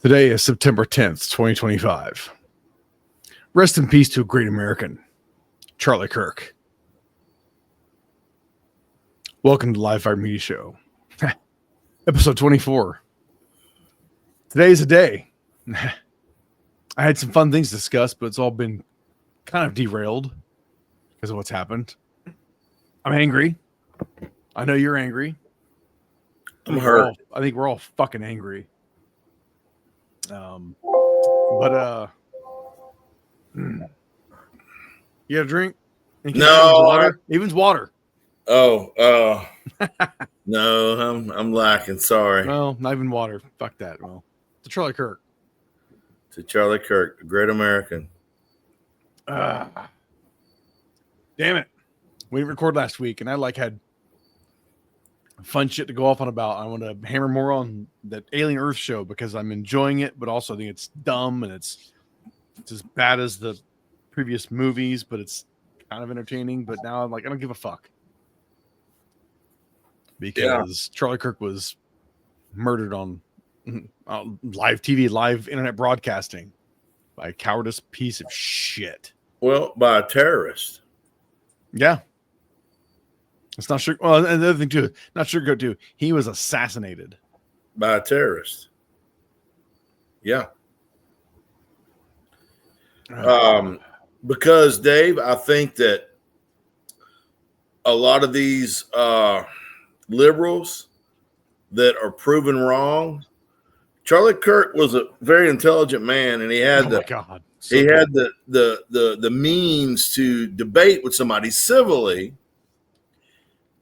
Today is September 10th, 2025. Rest in peace to a great American, Charlie Kirk. Welcome to the Live Fire Media Show, episode 24. Today is a day. I had some fun things to discuss, but it's all been kind of derailed because of what's happened. I'm angry. I know you're angry. I'm hurt. I think we're all fucking angry. You got a drink? No, Even's water. No, I'm lacking. Sorry. Well, not even water. Fuck that. Well, to Charlie Kirk. To Charlie Kirk, a great American. Damn it. We didn't record last week, and I had fun shit to go off on about. I want to hammer more on that Alien Earth show because I'm enjoying it, but also I think it's dumb and it's as bad as the previous movies, but it's kind of entertaining. But now I'm like, I don't give a fuck because Charlie Kirk was murdered on live TV, live internet broadcasting by a cowardice piece of shit. Well, by a terrorist. Yeah. It's not sure. Well, and the other thing too, not sugarcoat too. He was assassinated by a terrorist. Yeah. Because Dave, I think that a lot of these liberals that are proven wrong. Charlie Kirk was a very intelligent man, and he had the means to debate with somebody civilly.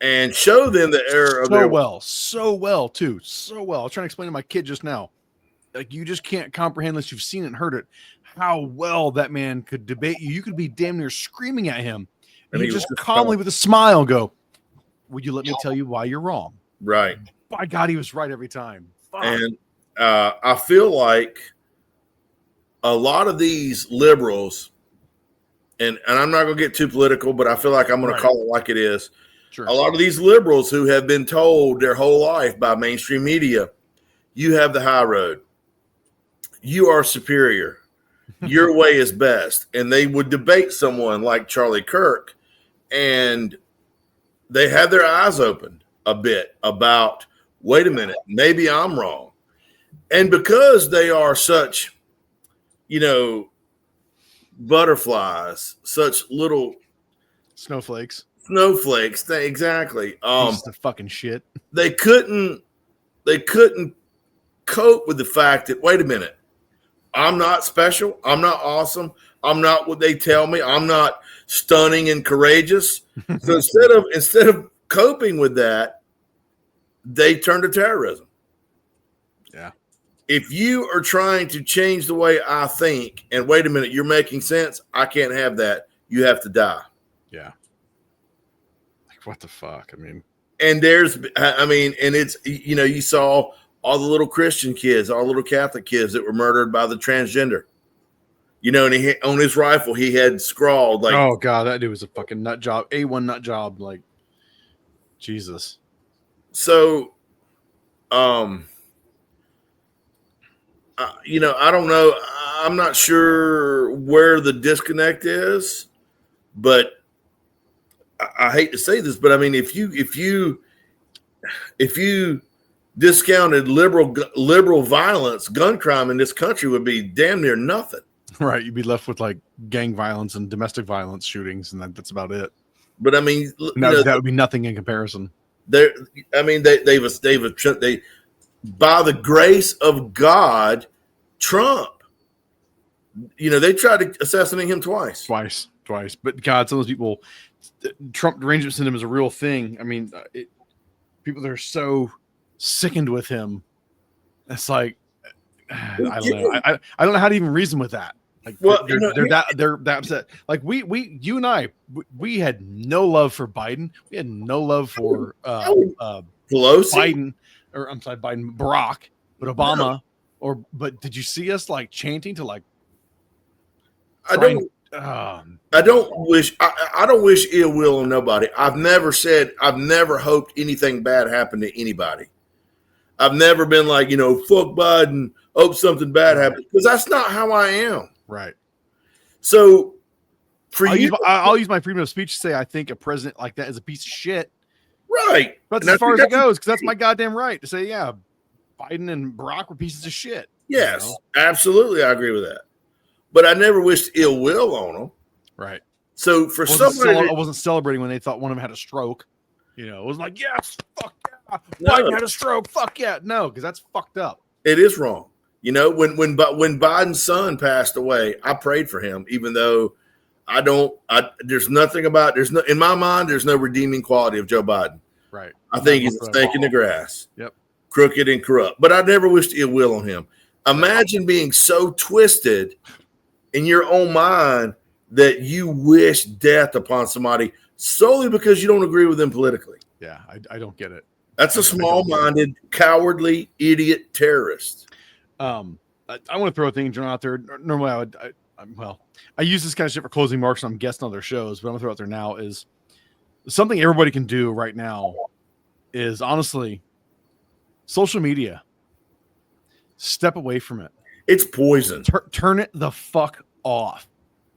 And show them the error of their so well too. I was trying to explain to my kid just now. Like, you just can't comprehend unless you've seen it and heard it, how well that man could debate you. You could be damn near screaming at him. And he just calmly with a smile go, "Would you let me tell you why you're wrong?" Right. By God, he was right every time. Fuck. And I feel like a lot of these liberals, and I'm not going to get too political, but I feel like I'm going to call it like it is. Sure. A lot of these liberals who have been told their whole life by mainstream media, you have the high road. You are superior. Your way is best. And they would debate someone like Charlie Kirk, and they had their eyes opened a bit about, wait a minute, maybe I'm wrong. And because they are such, butterflies, such little snowflakes, exactly. Piece of fucking shit. They couldn't cope with the fact that, wait a minute, I'm not special, I'm not awesome, I'm not what they tell me, I'm not stunning and courageous. So instead of coping with that, they turn to terrorism. Yeah. If you are trying to change the way I think, and wait a minute, you're making sense, I can't have that. You have to die. Yeah. What the fuck? And it's, you saw all the little Christian kids, all the little Catholic kids that were murdered by the transgender, and on his rifle, he had scrawled like, "Oh God, that dude was a fucking nut job, A1 nut job." Like, Jesus. So, I don't know. I'm not sure where the disconnect is, but I hate to say this, but if you discounted liberal violence, gun crime in this country would be damn near nothing. Right, you'd be left with like gang violence and domestic violence shootings, and that's about it. But that would be nothing in comparison. They by the grace of God, Trump. They tried to assassinate him twice. But God, some of those people. Trump derangement syndrome is a real thing. People that are so sickened with him, it's like, I don't know. I don't know how to even reason with that. Like, they're that upset. Like you and I, we had no love for Biden. We had no love for Pelosi. Biden, or I'm sorry, Barack, but Obama. No. But did you see us like chanting to like? I don't wish ill will on nobody. I've never hoped anything bad happened to anybody. I've never been like, fuck Biden, hope something bad happens, because that's not how I am. Right. So I'll use my freedom of speech to say I think a president like that is a piece of shit. Right. That's as far as it goes, because that's my goddamn right to say, yeah, Biden and Barack were pieces of shit. Yes, absolutely. I agree with that. But I never wished ill will on them. Right. So for somebody, I wasn't celebrating when they thought one of them had a stroke. It was like, yes, fuck yeah, Biden had a stroke, fuck yeah. No, because that's fucked up. It is wrong. When Biden's son passed away, I prayed for him, even though there's nothing about, in my mind, there's no redeeming quality of Joe Biden. Right. I think he's a snake in the grass. Yep. Crooked and corrupt. But I never wished ill will on him. Imagine being so twisted in your own mind that you wish death upon somebody solely because you don't agree with them politically. Yeah, I don't get it. That's a small-minded, cowardly, idiot terrorist. I want to throw a thing, John, out there. Normally, I use this kind of shit for closing marks when I'm guesting on their shows, but I'm going to throw out there now is something everybody can do right now is, honestly, social media. Step away from it. It's poison. Turn it the fuck off.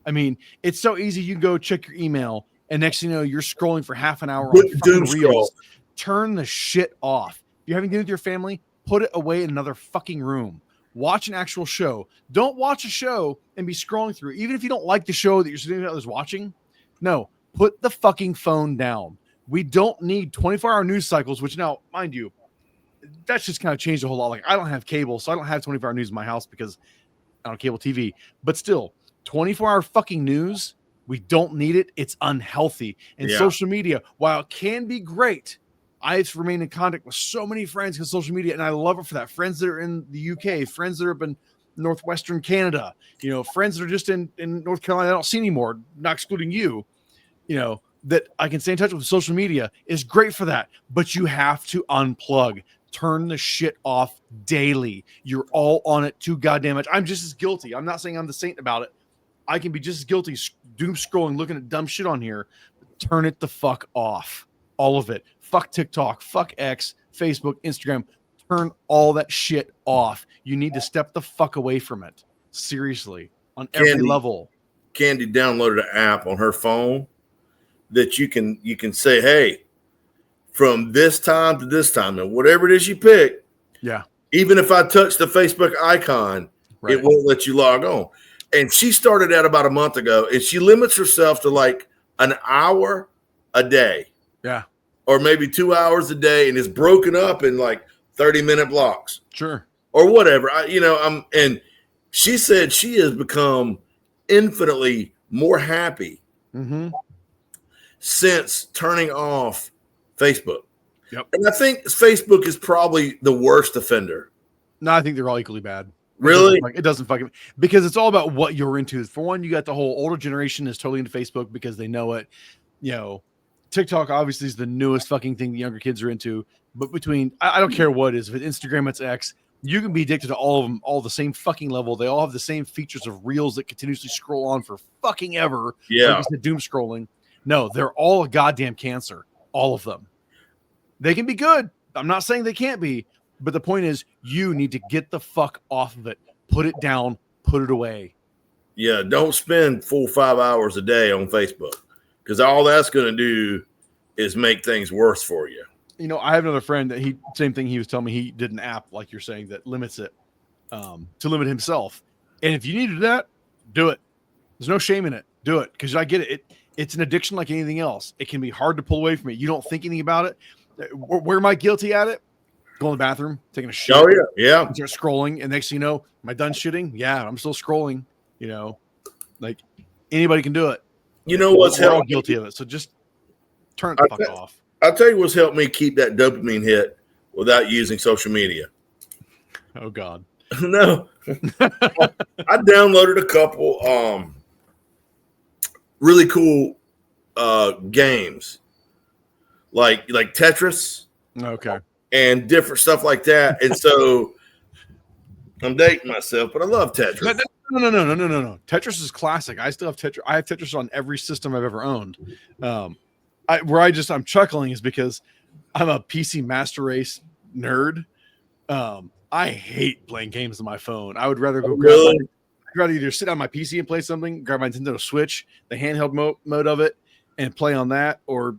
I mean, it's so easy. You go check your email, and next thing you know, you're scrolling for half an hour on fucking reels. Turn the shit off. If you're having dinner with your family, put it away in another fucking room. Watch an actual show. Don't watch a show and be scrolling through. Even if you don't like the show that you're sitting with others watching, no, put the fucking phone down. We don't need 24-hour news cycles, which now, mind you, that's just kind of changed a whole lot. Like, I don't have cable, so I don't have 24-hour news in my house because I don't have cable TV. But still, 24-hour fucking news, we don't need it. It's unhealthy. And social media, while it can be great, I've remained in contact with so many friends on social media, and I love it for that. Friends that are in the UK, friends that are up in northwestern Canada, friends that are just in North Carolina I don't see anymore, not excluding you, that I can stay in touch with. Social media is great for that, but you have to unplug. Turn the shit off daily. You're all on it too goddamn much. I'm just as guilty. I'm not saying I'm the saint about it. I can be just as guilty doom scrolling, looking at dumb shit on here. Turn it the fuck off. All of it. Fuck TikTok, fuck X, Facebook, Instagram. Turn all that shit off. You need to step the fuck away from it. Seriously. On every level. Candy downloaded an app on her phone that you can say, hey, from this time to this time, and whatever it is you pick. Yeah. Even if I touch the Facebook icon, it won't let you log on. And she started that about a month ago, and she limits herself to like an hour a day. Yeah. Or maybe 2 hours a day, and it's broken up in like 30-minute blocks. Sure. Or whatever. And she said she has become infinitely more happy since turning off Facebook. Yep. And I think Facebook is probably the worst offender. No, I think they're all equally bad. Really? It doesn't fucking, because it's all about what you're into. For one, you got the whole older generation is totally into Facebook because they know it. TikTok obviously is the newest fucking thing the younger kids are into. But I don't care what it is. If it's Instagram, it's X. You can be addicted to all of them, all the same fucking level. They all have the same features of reels that continuously scroll on for fucking ever. Yeah. Like it's doom scrolling. No, they're all a goddamn cancer. All of them. They can be good. I'm not saying they can't be. But the point is, you need to get the fuck off of it. Put it down. Put it away. Yeah, don't spend 4 or 5 hours a day on Facebook, because all that's going to do is make things worse for you. I have another friend that same thing. He was telling me he did an app, like you're saying, that limits it to limit himself. And if you need to do that, do it. There's no shame in it. Do it, because I get it. It's an addiction like anything else. It can be hard to pull away from it. You don't think anything about it. Where am I guilty at it? Go in the bathroom, taking a shit. Oh, yeah. Start scrolling. And next thing you know, am I done shitting? Yeah, I'm still scrolling. Like anybody can do it. We're all guilty of it. So just turn it the fuck off. I'll tell you what's helped me keep that dopamine hit without using social media. Oh, God. No. I downloaded a couple really cool games like Tetris. Okay. And different stuff like that. And so I'm dating myself, but I love Tetris. No. Tetris is classic. I still have Tetris. I have Tetris on every system I've ever owned. I'm chuckling is because I'm a PC Master Race nerd. I hate playing games on my phone. I would rather go Really? I'd rather either sit on my PC and play something, grab my Nintendo Switch, the handheld mode of it, and play on that, or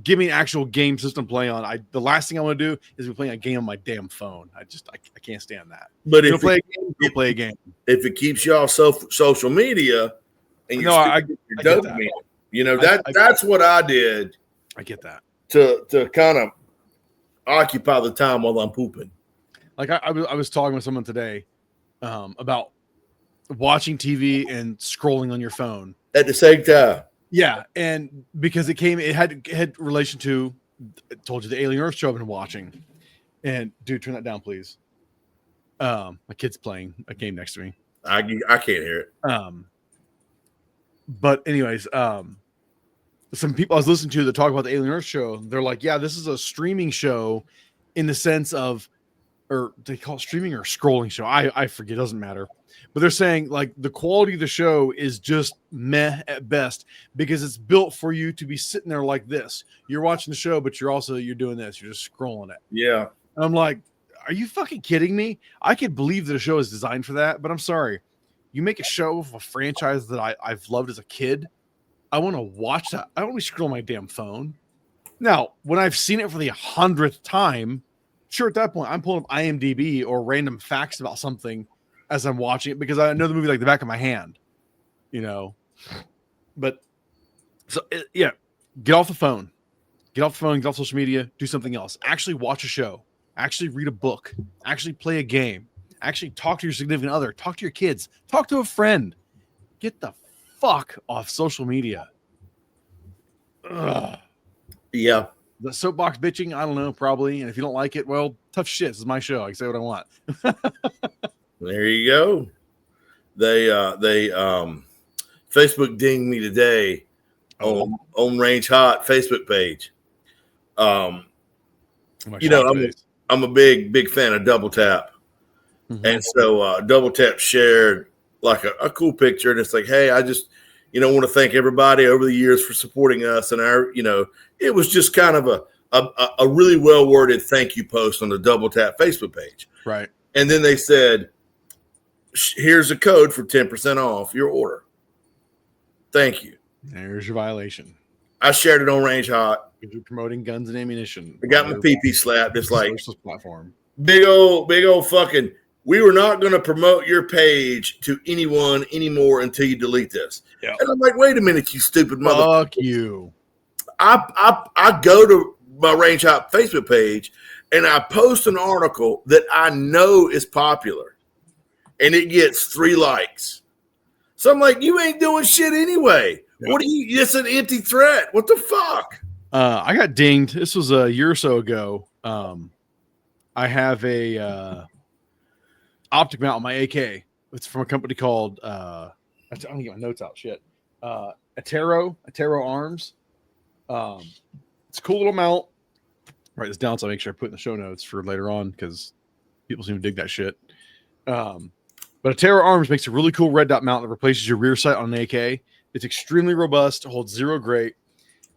give me an actual game system play on. The last thing I want to do is be playing a game on my damn phone. I can't stand that. But if you play a game. If it keeps you off social media, and you're I get dopamine, that. you know that's what I did. I get that to kind of occupy the time while I'm pooping. Like I was talking with someone today about watching TV and scrolling on your phone at the same time. Yeah, and because it had relation to, I told you, the Alien Earth show I've been watching. And dude, turn that down, please. My kid's playing a game next to me. I can't hear it. But anyways, some people I was listening to that talk about the Alien Earth show, they're like, yeah, this is a streaming show in the sense of, or they call it streaming or scrolling show. I forget, it doesn't matter. But they're saying like the quality of the show is just meh at best because it's built for you to be sitting there like this. You're watching the show, but you're doing this. You're just scrolling it. Yeah. And I'm like, are you fucking kidding me? I could believe that a show is designed for that, but I'm sorry. You make a show of a franchise that I've loved as a kid. I want to watch that. I don't want to scroll my damn phone. Now, when I've seen it for the 100th time, sure, at that point, I'm pulling up IMDb or random facts about something as I'm watching it because I know the movie like the back of my hand, you know. But so yeah, get off the phone, get off social media, do something else. Actually watch a show, actually read a book, actually play a game, actually talk to your significant other, talk to your kids, talk to a friend. Get the fuck off social media. Ugh. Yeah. The soapbox bitching, I don't know, probably. And if you don't like it, well, tough shit. This is my show. I can say what I want. There you go. They Facebook dinged me today on Range Hot Facebook page. You know, I'm a big fan of Double Tap. Mm-hmm. And so Double Tap shared like a cool picture, and it's like, hey, I just want to thank everybody over the years for supporting us, and it was just kind of a really well worded thank you post on the Double Tap Facebook page, right? And then they said, here's a code for 10% off your order. Thank you. There's your violation. I shared it on Range Hot. You're promoting guns and ammunition. I got my PP slapped. It's like platform. Big old fucking. We were not going to promote your page to anyone anymore until you delete this. Yep. And I'm like, wait a minute, you stupid motherfucker. Fuck you. I go to my Range Hot Facebook page and I post an article that I know is popular. And it gets 3 likes. So I'm like, you ain't doing shit anyway. Yep. What are you? It's an empty threat. What the fuck? I got dinged. This was a year or so ago. I have a optic mount on my AK. It's from a company called I don't get my notes out. Shit. Atero Arms. It's a cool little mount. Write this down so I make sure I put in the show notes for later on because people seem to dig that shit. But Atero Arms makes a really cool red dot mount that replaces your rear sight on an AK. It's extremely robust, holds 0 grate,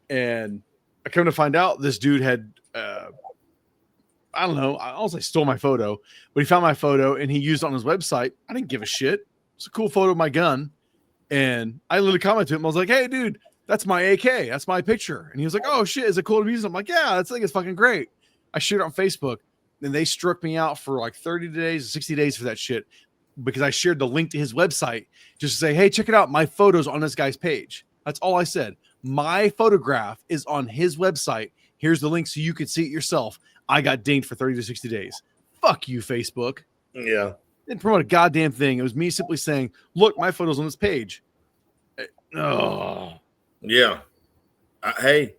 and I come to find out this dude had I don't know, I also stole my photo, but he found my photo and he used it on his website. I didn't give a shit. It's a cool photo of my gun, and I literally commented to him. I was like, "Hey, dude, that's my AK. That's my picture." And he was like, "Oh shit, is it cool to use?" I'm like, "Yeah, that thing is fucking great." I shared it on Facebook, and they struck me out for like 30 days, 60 days for that shit. Because I shared the link to his website just to say, hey, check it out. My photo's on this guy's page. That's all I said. My photograph is on his website. Here's the link so you could see it yourself. I got dinged for 30 to 60 days. Fuck you, Facebook. Yeah. Didn't promote a goddamn thing. It was me simply saying, look, my photo's on this page. Oh. Yeah. Hey.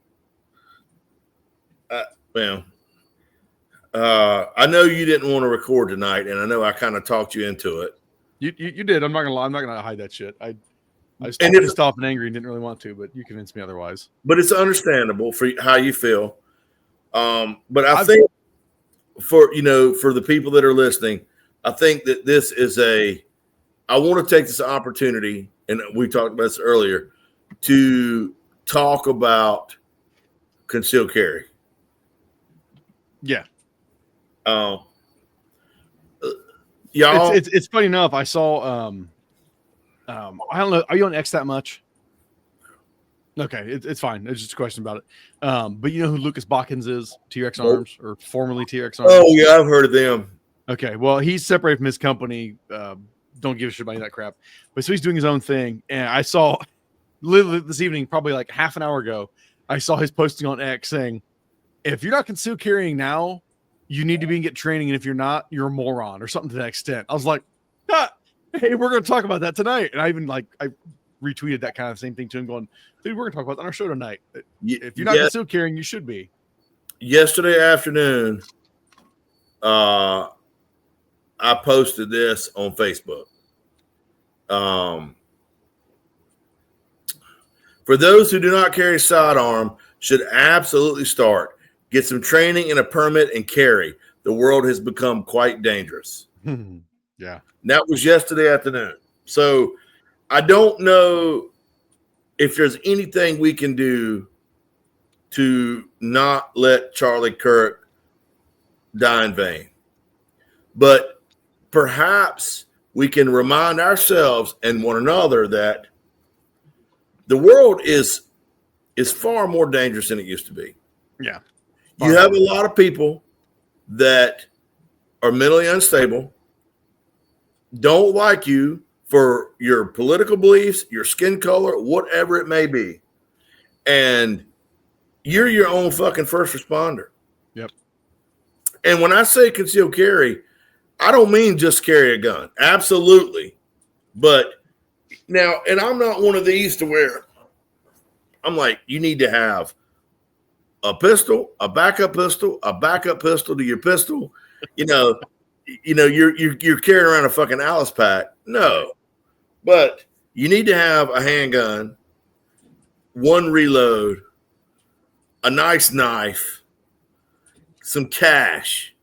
Well. I know you didn't want to record tonight, and I know I kind of talked you into it. You did. I'm not gonna lie. I'm not gonna hide that shit. I was pissed off and angry and didn't really want to, but you convinced me otherwise. But it's understandable for how you feel. But I think for the people that are listening, I think that this is I want to take this opportunity, and we talked about this earlier, to talk about concealed carry. Yeah. Y'all, it's funny enough. I saw I don't know. Are you on X that much? Okay, it's fine. It's just a question about it. But you know who Lucas Bockins is? T-Rex Arms, or formerly T-Rex Arms. Oh yeah, I've heard of them. Okay, well he's separated from his company. Don't give a shit about any of that crap. But so he's doing his own thing, and I saw literally this evening, probably like half an hour ago, I saw his posting on X saying, "If you're not concealed carrying now, you need to be and get training, and if you're not, you're a moron," or something to that extent. I was like, hey, we're going to talk about that tonight. And I even I retweeted that kind of same thing to him going, dude, we're going to talk about that on our show tonight. If you're not concealed carrying, you should be. Yesterday afternoon, I posted this on Facebook. For those who do not carry a sidearm, should absolutely start. Get some training and a permit and carry. The world has become quite dangerous. Yeah. That was yesterday afternoon. So I don't know if there's anything we can do to not let Charlie Kirk die in vain. But perhaps we can remind ourselves and one another that the world is far more dangerous than it used to be. Yeah. You have a lot of people that are mentally unstable, don't like you for your political beliefs, your skin color, whatever it may be. And you're your own fucking first responder. Yep. And when I say concealed carry, I don't mean just carry a gun. Absolutely. But now, and I'm not one of these to where I'm like, you need to have a pistol, a backup pistol to your pistol. You're carrying around a fucking Alice pack. No. But you need to have a handgun, one reload, a nice knife, some cash.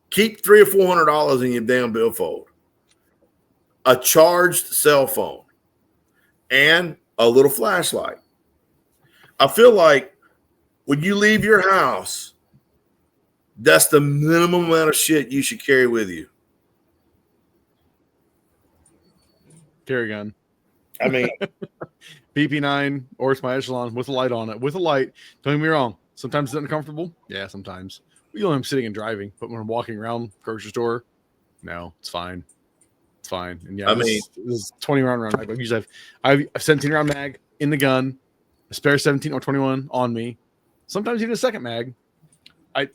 Keep $300 or $400 in your damn billfold. A charged cell phone and a little flashlight. I feel like when you leave your house, that's the minimum amount of shit you should carry with you. Carry gun. I mean, BP9 or it's my Echelon with a light on it. With a light. Don't get me wrong. Sometimes it's uncomfortable. Yeah, sometimes. You know, I'm sitting and driving, but when I'm walking around grocery store, no, it's fine. It's fine. And yeah, this is 20 round mag. I usually have a 17 round mag in the gun, a spare 17 or 21 on me. Sometimes even a second mag. I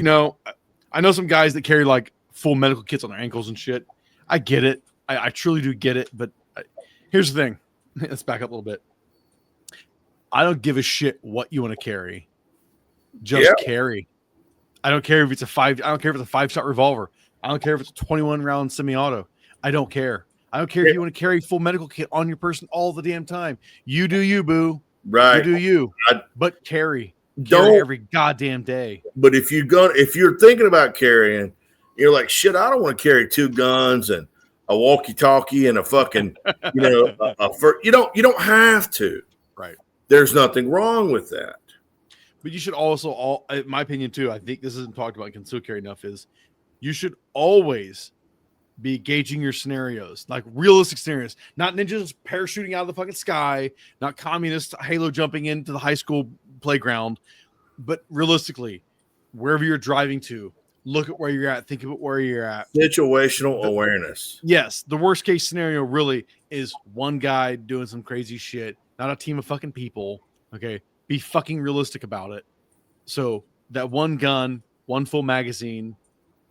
know some guys that carry like full medical kits on their ankles and shit. I get it. I truly do get it. But here's the thing. Let's back up a little bit. I don't give a shit what you want to carry. Just carry. I don't care if it's I don't care if it's a 5-shot revolver. I don't care if it's a 21 round semi-auto. I don't care. I don't care if you want to carry full medical kit on your person all the damn time. You do you, boo. Right. You do you. But carry every goddamn day. But if you're thinking about carrying, you're like, shit, I don't want to carry 2 guns and a walkie-talkie and a fucking, you don't have to. Right. There's nothing wrong with that. But you should also, in my opinion too, I think this isn't talked about in concealed carry enough, is you should always be gauging your scenarios, like realistic scenarios, not ninjas parachuting out of the fucking sky, not communists Halo jumping into the high school playground, but realistically, wherever you're driving to, look at where you're at, think about where you're at. Situational awareness. Yes. The worst case scenario really is one guy doing some crazy shit, not a team of fucking people. Okay. Be fucking realistic about it. So that one gun, one full magazine,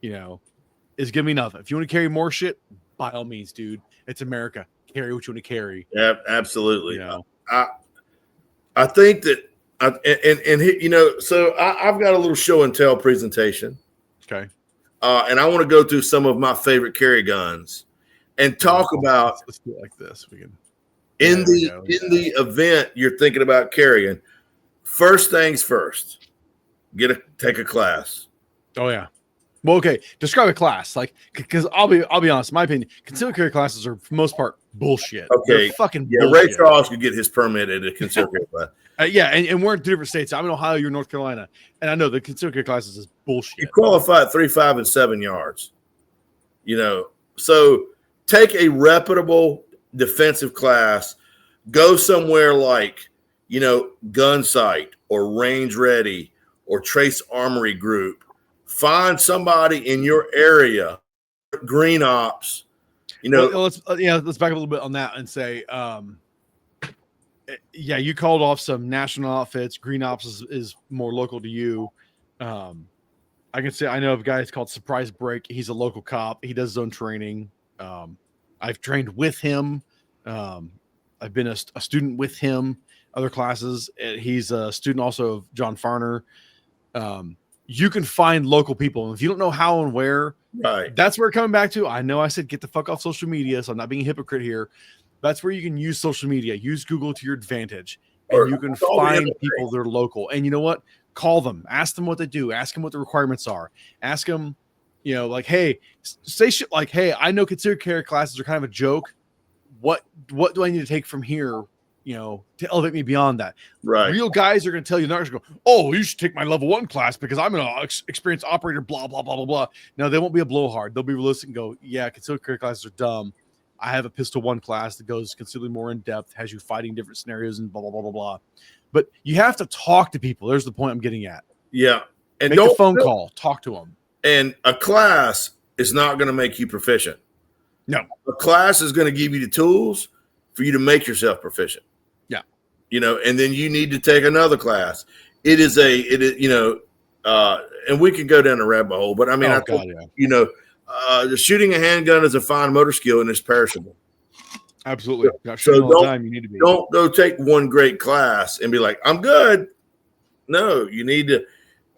is going to be enough. If you want to carry more shit, by all means, dude, it's America. Carry what you want to carry. Yeah, absolutely. I think that, so I've got a little show and tell presentation. Okay. And I want to go through some of my favorite carry guns and talk about. Let's do it like this. We can. In the event you're thinking about carrying, first things first, take a class. Oh yeah. Well, okay. Describe a class, because I'll be honest. In my opinion, concealed carry classes are for the most part bullshit. Okay, they're fucking bullshit. Ray Charles could get his permit at a concealed carry class. And we're in 2 different states. I'm in Ohio, you're in North Carolina, and I know the concealed carry classes is bullshit. You qualify at 3, 5, and 7 yards. So take a reputable defensive class, go somewhere like, Gunsight or Range Ready or Trace Armory Group. Find somebody in your area, Green Ops. Let's back up a little bit on that and say, you called off some national outfits. Green Ops is more local to you. I can say I know of a guy that's called Surprise Break. He's a local cop. He does his own training. I've trained with him. I've been a student with him, other classes. He's a student also of John Farner. You can find local people. And if you don't know how and where, right, that's where we're coming back to. I know I said get the fuck off social media, so I'm not being a hypocrite here. That's where you can use social media. Use Google to your advantage. And you can find people that are local. And you know what? Call them. Ask them what they do. Ask them what the requirements are. Ask them, like, hey, say shit like, hey, I know concealed carry classes are kind of a joke. What do I need to take from here, to elevate me beyond that? Right. Real guys are going to tell you, they're not going to go, oh, you should take my level 1 class because I'm an experienced operator, blah, blah, blah, blah, blah. No, they won't be a blowhard. They'll be realistic and go, yeah, concealed carry classes are dumb. I have a Pistol 1 class that goes considerably more in depth, has you fighting different scenarios and blah, blah, blah, blah, blah. But you have to talk to people. There's the point I'm getting at. Yeah. And make a phone call. Talk to them. And a class is not going to make you proficient. No. A class is going to give you the tools for you to make yourself proficient. Yeah. And then you need to take another class. It is, and we can go down a rabbit hole, but I mean, the shooting a handgun is a fine motor skill and it's perishable. Absolutely. So don't go take one great class and be like, I'm good. No, you need to.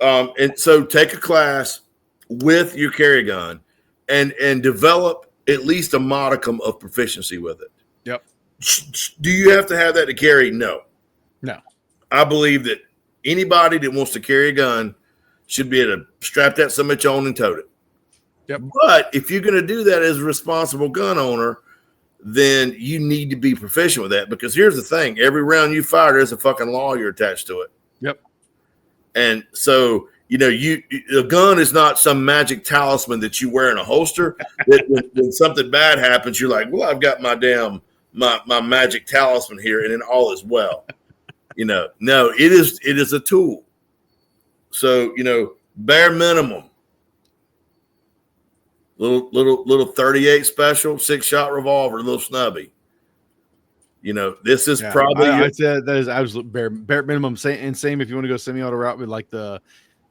And so take a class with your carry gun and develop at least a modicum of proficiency with it. Yep. Do you have to have that to carry? No. I believe that anybody that wants to carry a gun should be able to strap that summit on and tote it. Yep. But if you're going to do that as a responsible gun owner, then you need to be proficient with that, because here's the thing. Every round you fire, there's a fucking lawyer attached to it. Yep. And so, a gun is not some magic talisman that you wear in a holster. That when something bad happens, you're like, well, I've got my magic talisman here, and then all is well. No, it is a tool. So, bare minimum, little 38 special, 6-shot revolver, little snubby. This is probably. I'd say that is absolute bare minimum. Same if you want to go semi-auto route with like the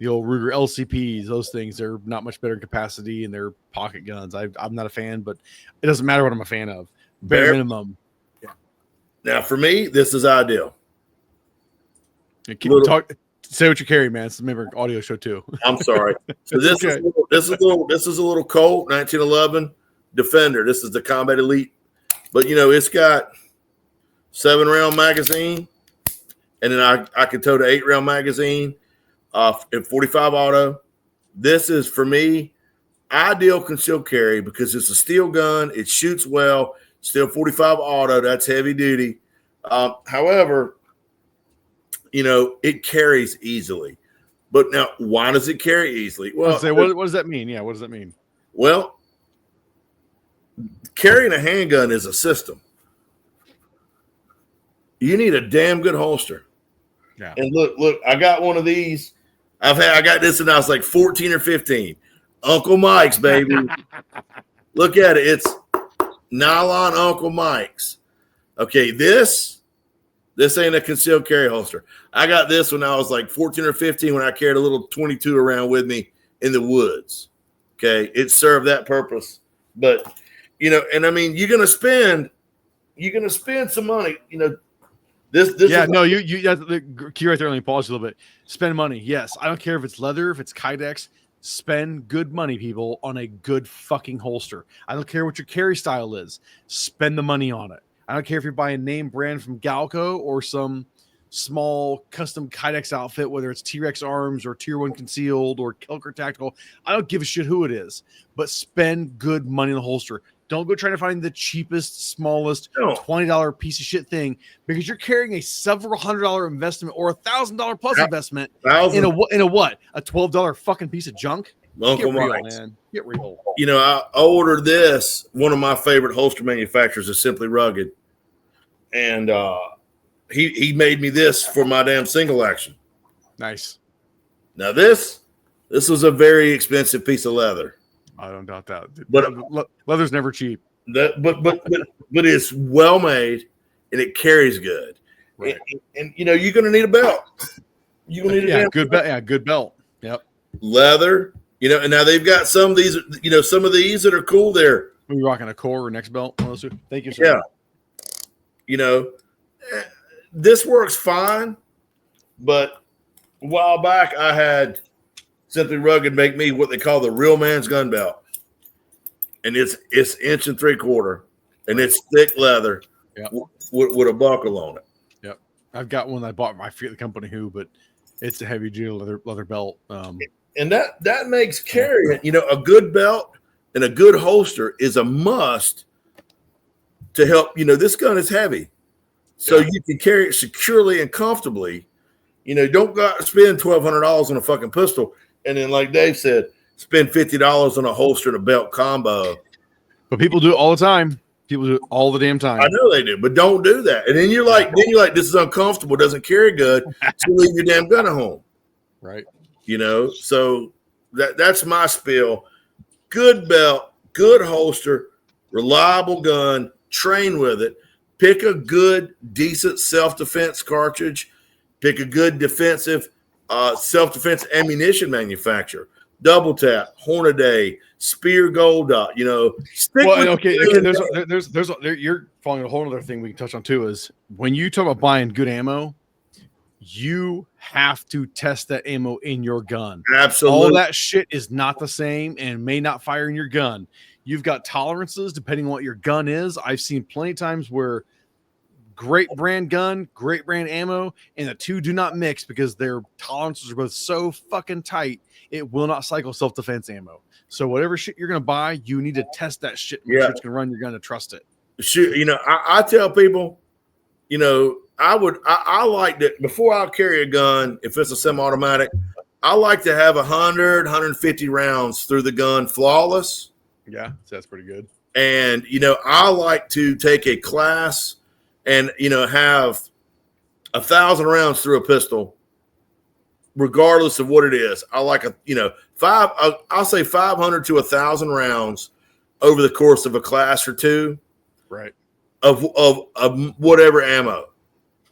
old Ruger LCPs, those things, they're not much better in capacity and they're pocket guns. I'm not a fan, but it doesn't matter what I'm a fan of. Bare minimum. Yeah. Now for me, this is ideal. Say what you carry, man. It's a audio show too. I'm sorry. So this is a little Colt 1911 Defender. This is the Combat Elite, but it's got 7-round magazine, and then I can tote an 8-round magazine in 45 auto. This is for me ideal concealed carry because it's a steel gun. It shoots well. Still 45 auto. That's heavy duty. However, it carries easily. But now, why does it carry easily? Well, what does that mean? Yeah, what does that mean? Well, carrying a handgun is a system. You need a damn good holster. Yeah. And look, I got one of these. I got this when I was like 14 or 15. Uncle Mike's, baby. Look at it. It's nylon Uncle Mike's. Okay, this ain't a concealed carry holster. I got this when I was like 14 or 15 when I carried a little 22 around with me in the woods. Okay, it served that purpose. But and I mean, you're gonna spend some money. This yeah, no, you key right there. Let me pause a little bit. Spend money. Yes, I don't care if it's leather, if it's Kydex. Spend good money, people, on a good fucking holster. I don't care what your carry style is. Spend the money on it. I don't care if you're buying name brand from Galco or some small custom Kydex outfit, whether it's T-Rex Arms or Tier 1 Concealed or Kelker Tactical. I don't give a shit who it is, but spend good money on the holster. Don't go trying to find the cheapest, smallest, $20 piece of shit thing, because you're carrying a several $100 investment or $1,000 plus investment in a what? A $12 fucking piece of junk? Uncle Get real, Mike's. man. Get real. You know, I ordered this. One of my favorite holster manufacturers is Simply Rugged, and he made me this for my damn single action. Nice. Now this was a very expensive piece of leather. I don't doubt that. But leather's never cheap. But it's well made and it carries good. Right. And you know, you're gonna need a belt. You're gonna need a good belt. Yeah, good belt. Yep. Leather. You know, and now they've got some of these. You know, some of these that are cool. There. Are you rocking a core or next belt? Thank you, sir. Yeah. You know, this works fine, but a while back I had Simply Rugged make me what they call the real man's gun belt, and it's 1 3/4 inch, and it's thick leather with a buckle on it. Yep, I've got one that I bought. I forget the company who, but it's a heavy duty leather belt. And that makes carrying, you know, a good belt and a good holster is a must to help. You know, this gun is heavy, so you can carry it securely and comfortably. You know, don't go out and spend $1,200 on a fucking pistol, and then, like Dave said, spend $50 on a holster and a belt combo. But people do it all the time. People do it all the damn time. I know they do, but don't do that. And then you're like, this is uncomfortable, doesn't carry good, so leave your damn gun at home. Right. You know, so that's my spiel. Good belt, good holster, reliable gun, train with it. Pick a good, decent self-defense cartridge. Pick a good defensive self-defense ammunition manufacturer. Double Tap, Hornaday, Spear Gold Dot. You know, you're following a whole other thing we can touch on too. Is when you talk about buying good ammo, you have to test that ammo in your gun. Absolutely. All that shit is not the same and may not fire in your gun. You've got tolerances depending on what your gun is. I've seen plenty of times where great brand gun, great brand ammo, and the two do not mix because their tolerances are both so fucking tight, it will not cycle self-defense ammo. So whatever shit you're going to buy, you need to test that shit. Make sure it's going to run your gun to trust it. Shoot, you know, I tell people, you know, I like that before I carry a gun, if it's a semi-automatic, I like to have 100, 150 rounds through the gun flawless. Yeah, that's pretty good. And, you know, I like to take a class and, you know, have 1,000 rounds through a pistol, regardless of what it is. I like I'll say 500 to 1,000 rounds over the course of a class or two. Right. Of whatever ammo.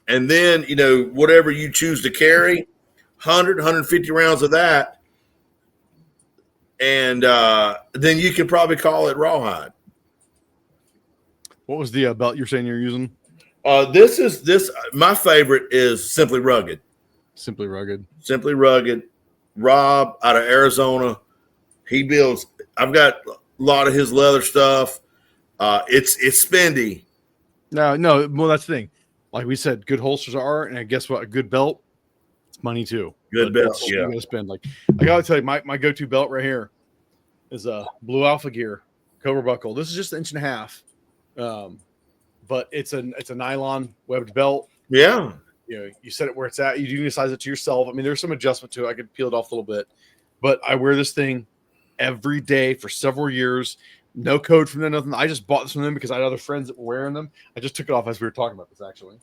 And then, you know, whatever you choose to carry, 100, 150 rounds of that. And then you can probably call it rawhide. What was the belt you're saying you're using? My favorite is Simply Rugged. Simply Rugged. Simply Rugged. Rob out of Arizona. He builds, I've got a lot of his leather stuff. It's spendy. No. Well, that's the thing. Like we said, good holsters are, and guess what? A good belt, it's money too. Good belt, yeah. You gotta spend. Like I gotta tell you, my go-to belt right here is a Blue Alpha Gear Cobra buckle. This is just 1.5 inches, but it's a nylon webbed belt. Yeah, you know, you set it where it's at. You do size it to yourself. I mean, there's some adjustment to it. I could peel it off a little bit, but I wear this thing every day for several years. No code from them, nothing. I just bought this from them because I had other friends that were wearing them. I just took it off as we were talking about this, actually.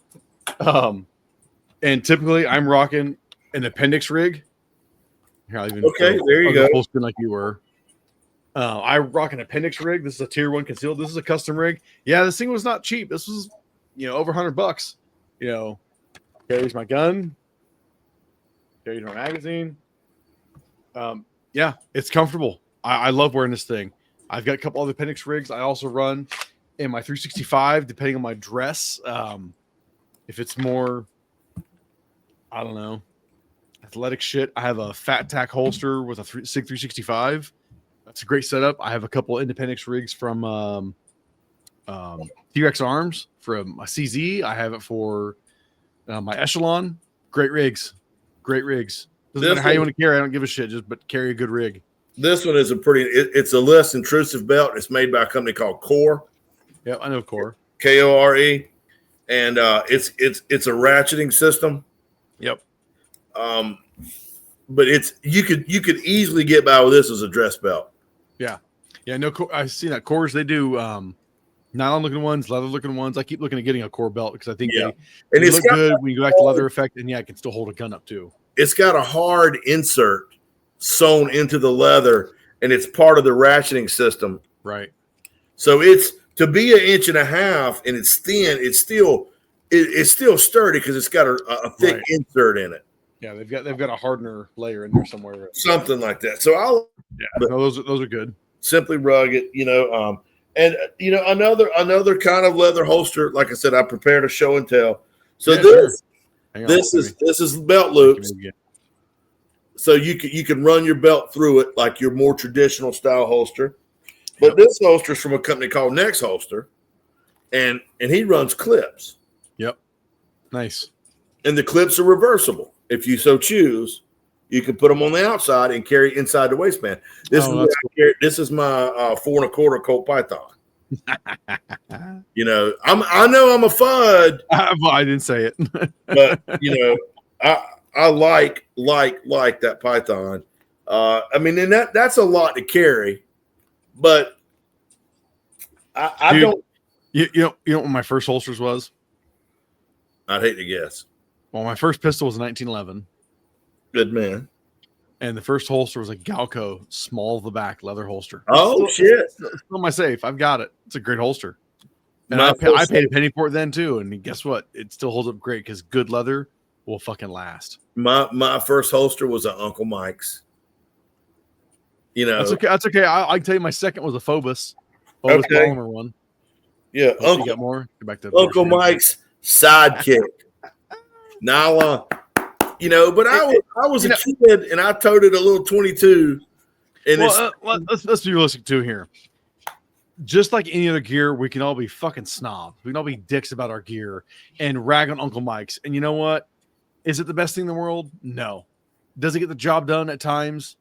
And typically I'm rocking an appendix rig. Here, there you go. Like you were. I rock an appendix rig. This is a tier 1 concealed. This is a custom rig. Yeah, this thing was not cheap. This was, you know, over $100. You know, carries my gun, carries my magazine. Yeah, it's comfortable. I love wearing this thing. I've got a couple other appendix rigs. I also run in my 365, depending on my dress. If it's more, I don't know, athletic shit, I have a Fat Tack holster with a SIG 365. That's a great setup. I have a couple of independence rigs from T-Rex Arms from my CZ. I have it for my Echelon. Great rigs. Doesn't matter how you want to carry. I don't give a shit. But carry a good rig. This one is it's a less intrusive belt. It's made by a company called Core. Yeah, I know Core. Kore. And it's a ratcheting system. Yep. but you could easily get by with this as a dress belt. Yeah. No, I see that cores. They do nylon looking ones, leather looking ones. I keep looking at getting a core belt because I think they look good when you go back to leather effect, and it can still hold a gun up too. It's got a hard insert sewn into the leather, and it's part of the ratcheting system. Right. So it's to be 1.5 inches and it's thin. It's still sturdy because it's got a thick insert in it. Yeah, they've got a hardener layer in there somewhere, something like that. So those are good. Simply Rugged, and another kind of leather holster. Like I said, I prepared a show and tell. So this is belt loops. So you can run your belt through it like your more traditional style holster. But this holster is from a company called Next Holster, and he runs clips. Yep, nice. And the clips are reversible if you so choose. You can put them on the outside and carry inside the waistband. This is my 4 1/4 Colt Python. I know I'm a FUD. I didn't say it, but I like that Python. And that's a lot to carry, but I don't. You know what my first holsters was? I'd hate to guess. Well, my first pistol was 1911. Good man. And the first holster was a Galco small of the back leather holster. Oh, shit. It's still in my safe. I've got it. It's a great holster. And I paid a penny for it then, too. And guess what? It still holds up great because good leather will fucking last. My first holster was an Uncle Mike's. That's okay. That's okay. I can tell you my second was a Phobos polymer one. Yeah. You got more? Go back to Uncle Mike's Sidekick. Nylon. But I was a kid and I toted a little 22. And let's be realistic too here. Just like any other gear, we can all be fucking snobs. We can all be dicks about our gear and rag on Uncle Mike's. And you know what? Is it the best thing in the world? No. Does it get the job done at times?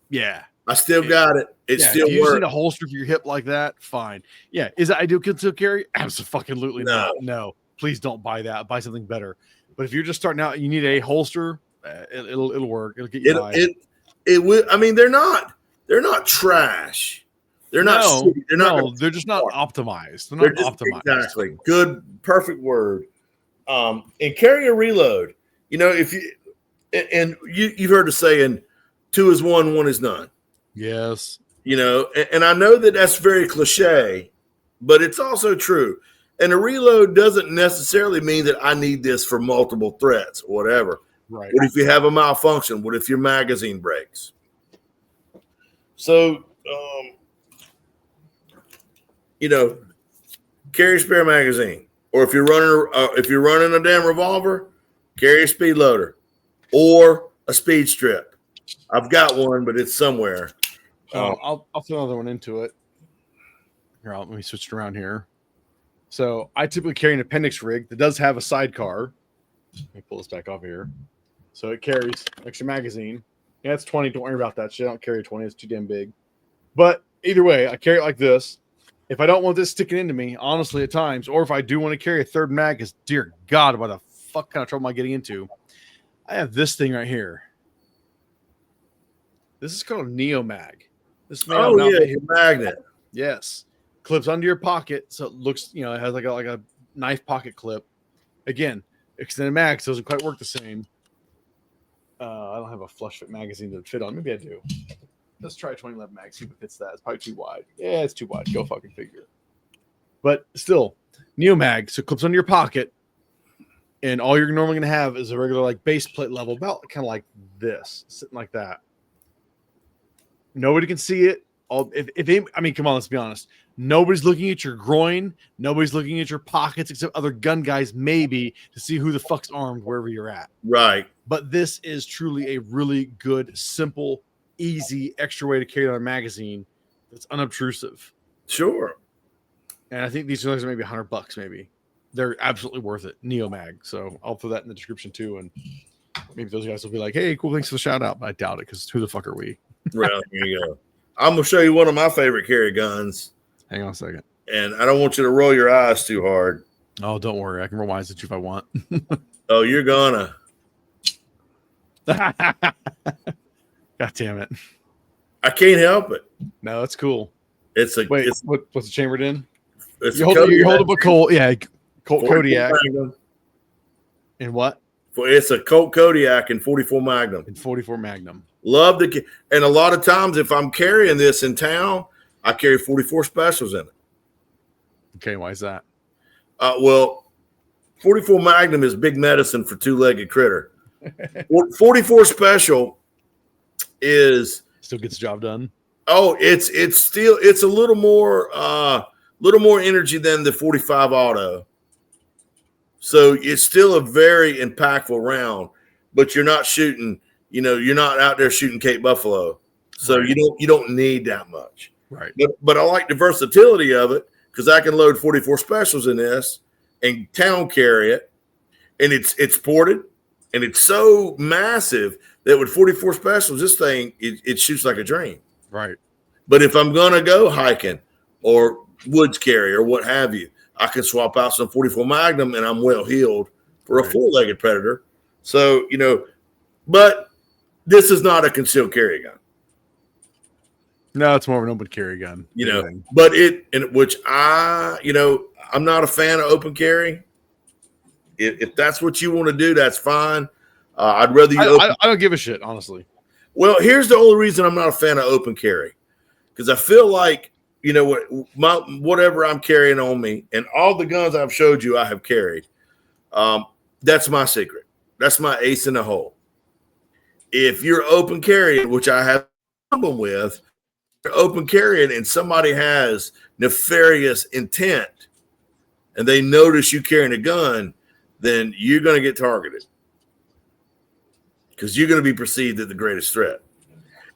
Yeah. I still got it. It still works. You need a holster for your hip like that? Fine. Yeah. Is it ideal to carry? Absolutely not. No. Please don't buy that. Buy something better. But if you're just starting out, you need a holster. It'll work. It'll get you by. It will. I mean, they're not trash. They're not. They're just not optimized. They're not optimized. Exactly. Good. Perfect word. And carry a reload. If you've heard the saying, 2 is 1, 1 is none. Yes. And I know that's very cliche, but it's also true. And a reload doesn't necessarily mean that I need this for multiple threats or whatever. Right. What if you have a malfunction? What if your magazine breaks? So, carry a spare magazine. Or if you're running a damn revolver, carry a speed loader or a speed strip. I've got one, but it's somewhere. I'll throw another one into it. Here, let me switch it around here. So I typically carry an appendix rig that does have a sidecar. Let me pull this back off here. So it carries extra magazine. Yeah, it's 20. Don't worry about that shit. I don't carry a 20. It's too damn big. But either way, I carry it like this. If I don't want this sticking into me, honestly, at times, or if I do want to carry a third mag, because dear God, what the fuck kind of trouble am I getting into? I have this thing right here. This is called a Neo Mag. This magnet. Yes. Clips under your pocket, so it looks, it has like a knife pocket clip. Again, extended mag, so it doesn't quite work the same. I don't have a flush fit magazine to fit on. Maybe I do. Let's try a 2011 mag, see if it fits that. It's probably too wide. Yeah, it's too wide. Go fucking figure. But still, Neo Mag, so it clips under your pocket, and all you're normally going to have is a regular base plate level belt, kind of like this, sitting like that. Nobody can see it. Come on, let's be honest. Nobody's looking at your groin. Nobody's looking at your pockets except other gun guys, maybe, to see who the fuck's armed wherever you're at. Right. But this is truly a really good, simple, easy, extra way to carry on a magazine that's unobtrusive. Sure. And I think these things are maybe $100, maybe. They're absolutely worth it. Neo Mag. So I'll throw that in the description too. And maybe those guys will be like, hey, cool, thanks for the shout out. But I doubt it because who the fuck are we? Well, here you go. I'm going to show you one of my favorite carry guns. Hang on a second. And I don't want you to roll your eyes too hard. Oh, don't worry. I can roll my eyes at you if I want. Oh, you're gonna. God damn it. I can't help it. No, that's cool. It's a wait. What's it chambered in? It's you hold up a Colt. Yeah, Colt Kodiak. Magnum. And what? It's a Colt Kodiak and 44 Magnum. And 44 Magnum. Love the, and a lot of times if I'm carrying this in town, I carry 44 specials in it. Okay, why is that? Well, 44 Magnum is big medicine for two-legged critter. 44 special is still gets the job done. Oh, it's a little more energy than the 45 auto. So it's still a very impactful round, but you're not shooting, you're not out there shooting Cape Buffalo. So right. you don't need that much. Right. But I like the versatility of it because I can load 44 specials in this and town carry it. And it's ported and it's so massive that with 44 specials, this thing, it shoots like a dream. Right. But if I'm going to go hiking or woods carry or what have you, I can swap out some 44 Magnum and I'm well heeled for a four-legged predator. So, but this is not a concealed carry gun. No, it's more of an open carry gun. But I'm not a fan of open carry. If that's what you want to do, that's fine. I'd rather you. I don't give a shit, honestly. Well, here's the only reason I'm not a fan of open carry, because I feel like whatever I'm carrying on me, and all the guns I've showed you I have carried. That's my secret. That's my ace in the hole. If you're open carrying, which I have a problem with, you're open carrying, and somebody has nefarious intent, and they notice you carrying a gun, then you're going to get targeted. Because you're going to be perceived as the greatest threat,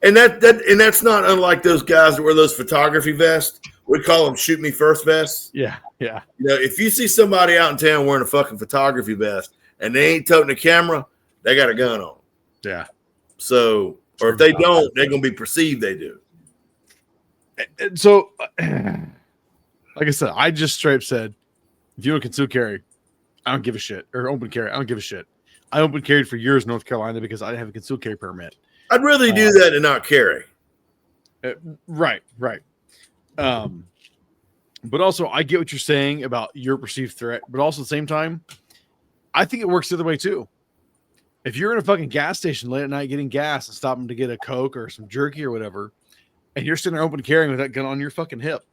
and that's not unlike those guys that wear those photography vests. We call them "shoot me first" vests. Yeah. If you see somebody out in town wearing a fucking photography vest and they ain't toting a camera, they got a gun on. Yeah. So, or if they don't, they're going to be perceived they do. And so, like I said, I just straight up said, if you don't conceal carry, I don't give a shit. Or open carry, I don't give a shit. I open carried for years in North Carolina because I didn't have a concealed carry permit. I'd rather do that than not carry. Right. But also, I get what you're saying about your perceived threat, but also at the same time, I think it works the other way too. If you're in a fucking gas station late at night getting gas and stopping to get a Coke or some jerky or whatever, and you're sitting there open carrying with that gun on your fucking hip,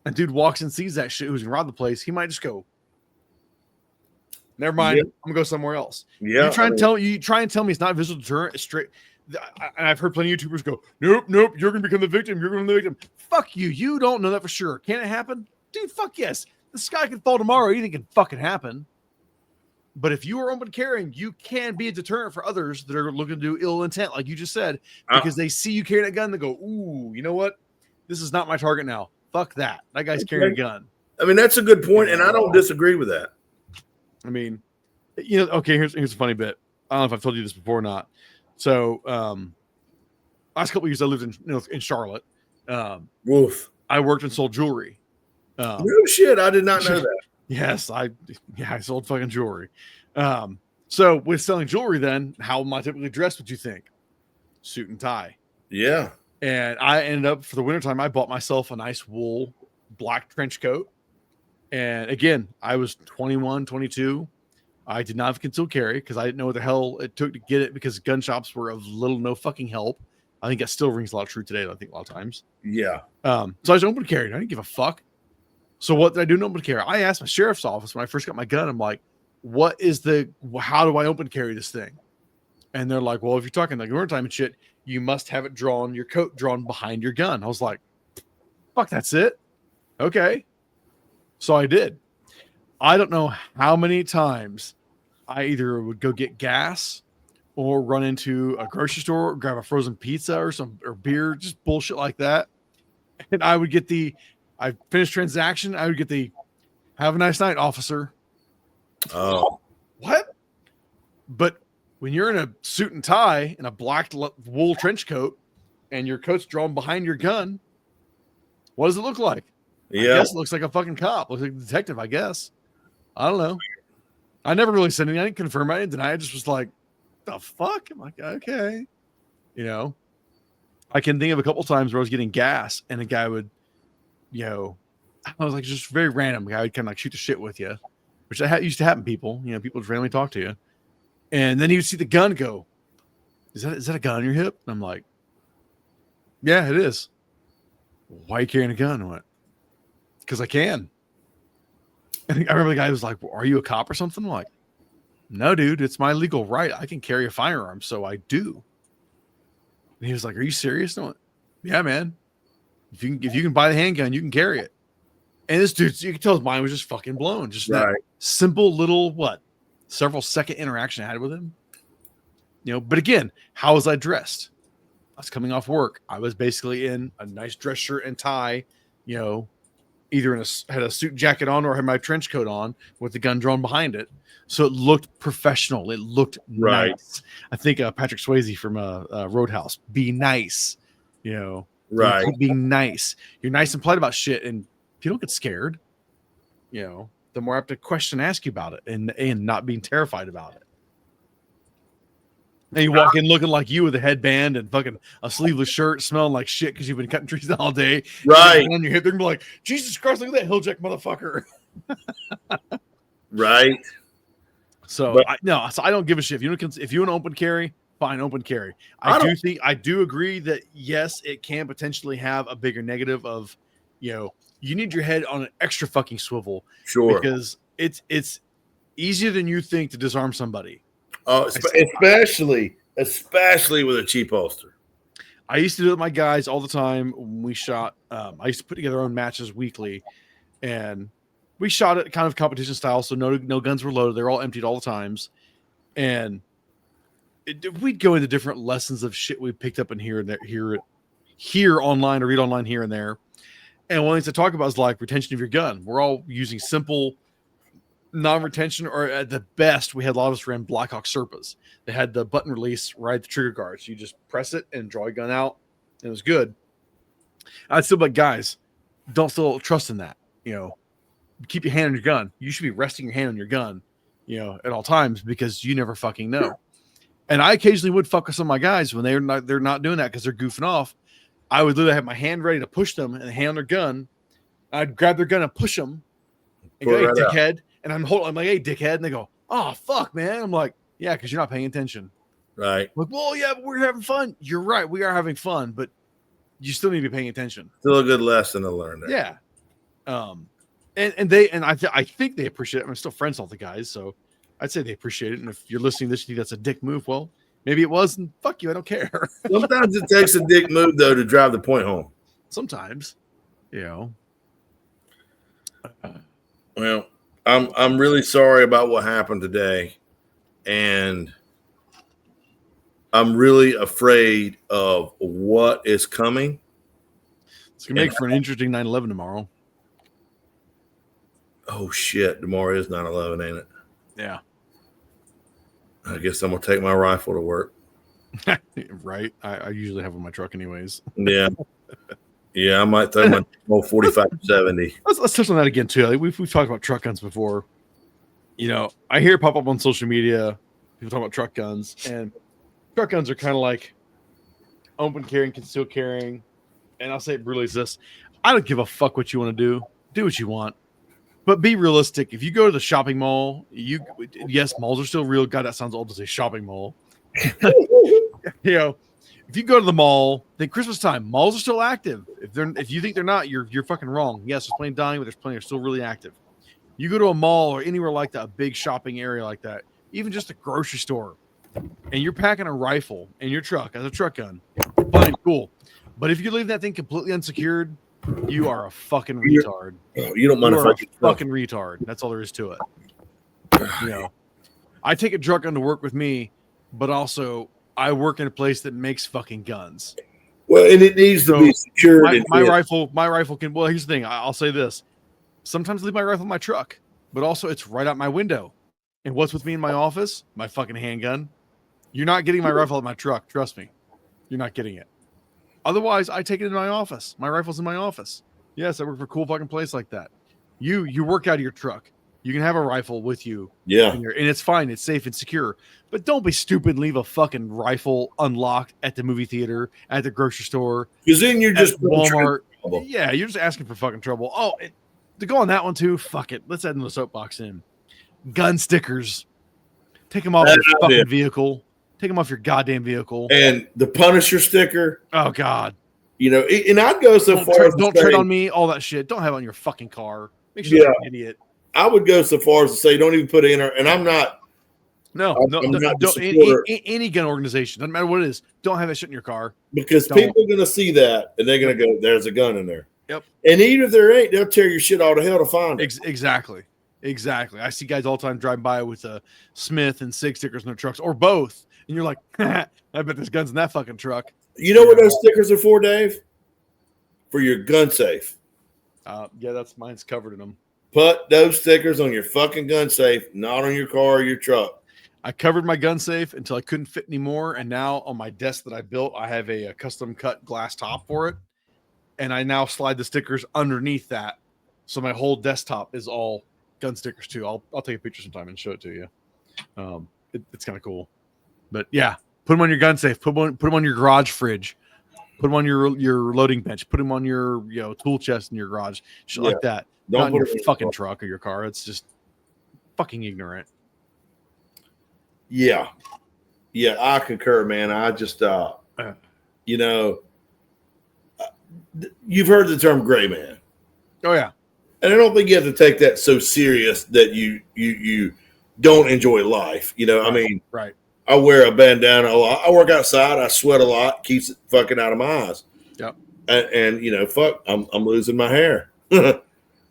and dude walks and sees that shit who's gonna rob the place, he might just go, never mind. Yep. I'm gonna go somewhere else. Yeah, you try and tell me it's not a visual deterrent. It's straight. And I've heard plenty of YouTubers go, nope. You're gonna become the victim. You're gonna be the victim. Fuck you. You don't know that for sure. Can it happen, dude? Fuck yes. The sky can fall tomorrow. Anything can fucking happen. But if you are open carrying, you can be a deterrent for others that are looking to do ill intent, like you just said, because they see you carrying a gun. They go, ooh, you know what? This is not my target now. Fuck that. That guy's carrying a gun. I mean, that's a good point, and I don't disagree with that. I mean, okay, here's a funny bit. I don't know if I've told you this before or not. So, last couple of years I lived in Charlotte. Woof. I worked and sold jewelry. No shit, I did not know that. Yes, I sold fucking jewelry. So with selling jewelry, then how am I typically dressed? What you think? Suit and tie. Yeah. And I ended up for the wintertime, I bought myself a nice wool black trench coat. And again, I was 21, 22. I did not have concealed carry because I didn't know what the hell it took to get it because gun shops were of little no fucking help. I think that still rings a lot true today. I think a lot of times. Yeah. So I was open carry. I didn't give a fuck. So what did I do in open carry? I asked my sheriff's office when I first got my gun. I'm like, how do I open carry this thing? And they're like, well, if you're talking like wintertime and shit, you must have it drawn, your coat drawn behind your gun. I was like, fuck, that's it. Okay. So I did. I don't know how many times I either would go get gas or run into a grocery store, grab a frozen pizza or beer, just bullshit like that. And I would get I finished transaction. I would get have a nice night, officer. Oh, what? But when you're in a suit and tie and a black wool trench coat and your coat's drawn behind your gun, what does it look like? Yeah. I guess it looks like a fucking cop. Looks like a detective, I guess. I don't know. I never really said anything. I didn't confirm. I didn't deny. I just was like, the fuck? I'm like, okay. You know, I can think of a couple times where I was getting gas and a guy would, I was like, just very random guy would kind of like shoot the shit with you, which used to happen. People just randomly talk to you. And then he would see the gun go, is that a gun on your hip? And I'm like, yeah, it is. Why are you carrying a gun? I went, because I can. And I remember the guy was like, well, are you a cop or something? I'm like, no, dude, it's my legal right. I can carry a firearm, so I do. And he was like, are you serious? And I went, yeah, man. If you can buy the handgun, you can carry it. And this dude, you can tell his mind was just fucking blown. Just that simple little, several second interaction I had with him. But again, how was I dressed? I was coming off work. I was basically in a nice dress shirt and tie, either had a suit jacket on or had my trench coat on with the gun drawn behind it. So it looked professional. It looked nice. I think Patrick Swayze from Roadhouse, be nice, right. Being nice. You're nice and polite about shit. And if you don't get scared, the more I have to question and ask you about it and not being terrified about it. And you walk in looking like you with a headband and fucking a sleeveless shirt, smelling like shit because you've been cutting trees all day. Right. And your hip, they're gonna be like, Jesus Christ, look at that Hilljack motherfucker. Right. So I don't give a shit. If you want to open carry, fine, open carry. I do agree that yes, it can potentially have a bigger negative of, you need your head on an extra fucking swivel. Sure. Because it's easier than you think to disarm somebody. Especially with a cheap holster. I used to do it with my guys all the time when we shot. I used to put together our own matches weekly, and we shot it kind of competition style. So no guns were loaded. They're all emptied all the times. And we'd go into different lessons of shit we picked up in here and there, here online or read online here and there. And one of the things to talk about is like retention of your gun. We're all using simple non-retention, or at the best, we had a lot of us ran Blackhawk Serpas. They had the button release right at the trigger guard. So you just press it and draw your gun out. And it was good. I'd still be like, guys, don't still trust in that. Keep your hand on your gun. You should be resting your hand on your gun, at all times, because you never fucking know. And I occasionally would fuck with some of my guys when they're not doing that because they're goofing off. I would literally have my hand ready to push them and the hand on their gun. I'd grab their gun and push them and go, hey, dickhead. And I'm like, hey, dickhead. And they go, oh, fuck, man. I'm like, yeah, because you're not paying attention. Right. Like, well, yeah, but we're having fun. You're right. We are having fun, but you still need to be paying attention. Still a good lesson to learn there. Yeah. I think they appreciate it. I'm still friends with all the guys, so I'd say they appreciate it. And if you're listening to this, you think that's a dick move, well, maybe it was, and fuck you, I don't care. Sometimes it takes a dick move, though, to drive the point home. Sometimes, Well, I'm really sorry about what happened today, and I'm really afraid of what is coming. It's gonna make for an interesting 9/11 tomorrow. Oh shit! Tomorrow is 9/11, ain't it? Yeah. I guess I'm gonna take my rifle to work. Right. I usually have in my truck, anyways. Yeah. Yeah, I might throw my 45-70. Let's touch on that again too. We've talked about truck guns before. I hear it pop up on social media. People talk about truck guns, and truck guns are kind of like open carrying, concealed carrying. And I'll say it brutally as this: I don't give a fuck what you want to do. Do what you want, but be realistic. If you go to the shopping mall, yes, malls are still real. God, that sounds old to say shopping mall. If you go to the mall, then Christmas time, malls are still active. If you think they're not, you're fucking wrong. Yes, there's plenty dying, but there's plenty are still really active. You go to a mall or anywhere like that, a big shopping area like that, even just a grocery store, and you're packing a rifle in your truck as a truck gun, fine, cool. But if you leave that thing completely unsecured, you are a fucking retard. You don't mind if I get fucking retard. That's all there is to it. I take a truck gun to work with me, but also I work in a place that makes fucking guns. Well, and it needs to be secured. My rifle can. Well, here's the thing. I'll say this: sometimes I leave my rifle in my truck, but also it's right out my window. And what's with me in my office? My fucking handgun. You're not getting my rifle out of my truck. Trust me, you're not getting it. Otherwise, I take it in my office. My rifle's in my office. Yes, I work for a cool fucking place like that. You work out of your truck. You can have a rifle with you. Yeah. And it's fine. It's safe and secure. But don't be stupid and leave a fucking rifle unlocked at the movie theater, at the grocery store. Because then you're just Walmart. Yeah, you're just asking for fucking trouble. Oh, to go on that one too, fuck it. Let's add another soapbox in. Gun stickers. Take them off your fucking vehicle. Take them off your goddamn vehicle. And the Punisher sticker. Oh, God. You know, and I'd go so far as don't tread on me, all that shit. Don't have it on your fucking car. Make sure you're an idiot. I would go so far as to say don't even put it in, and I'm not. No, any gun organization, doesn't matter what it is, don't have that shit in your car. Because people are going to see that, and they're going to go, there's a gun in there. Yep. And even if there ain't, they'll tear your shit all to hell to find it. Exactly. I see guys all the time driving by with Smith and SIG stickers in their trucks, or both. And you're like, I bet there's guns in that fucking truck. You know what those stickers are for, Dave? For your gun safe. Yeah, that's mine's covered in them. Put those stickers on your fucking gun safe, not on your car or your truck. I covered my gun safe until I couldn't fit anymore, and now on my desk that I built, I have a custom cut glass top for it, and I now slide the stickers underneath that, so my whole desktop is all gun stickers too. I'll take a picture sometime and show it to you. It's kind of cool, but yeah, put them on your gun safe. Put them on your garage fridge. Put them on your loading bench. Put them on your tool chest in your garage. Shit like that. Not in your fucking truck or your car. It's just fucking ignorant. Yeah, I concur, man. I just, you've heard the term gray man. Oh yeah, and I don't think you have to take that so serious that you don't enjoy life. You know, right. I mean, right. I wear a bandana a lot. I work outside. I sweat a lot. Keeps it fucking out of my eyes. Yep. And fuck, I'm losing my hair.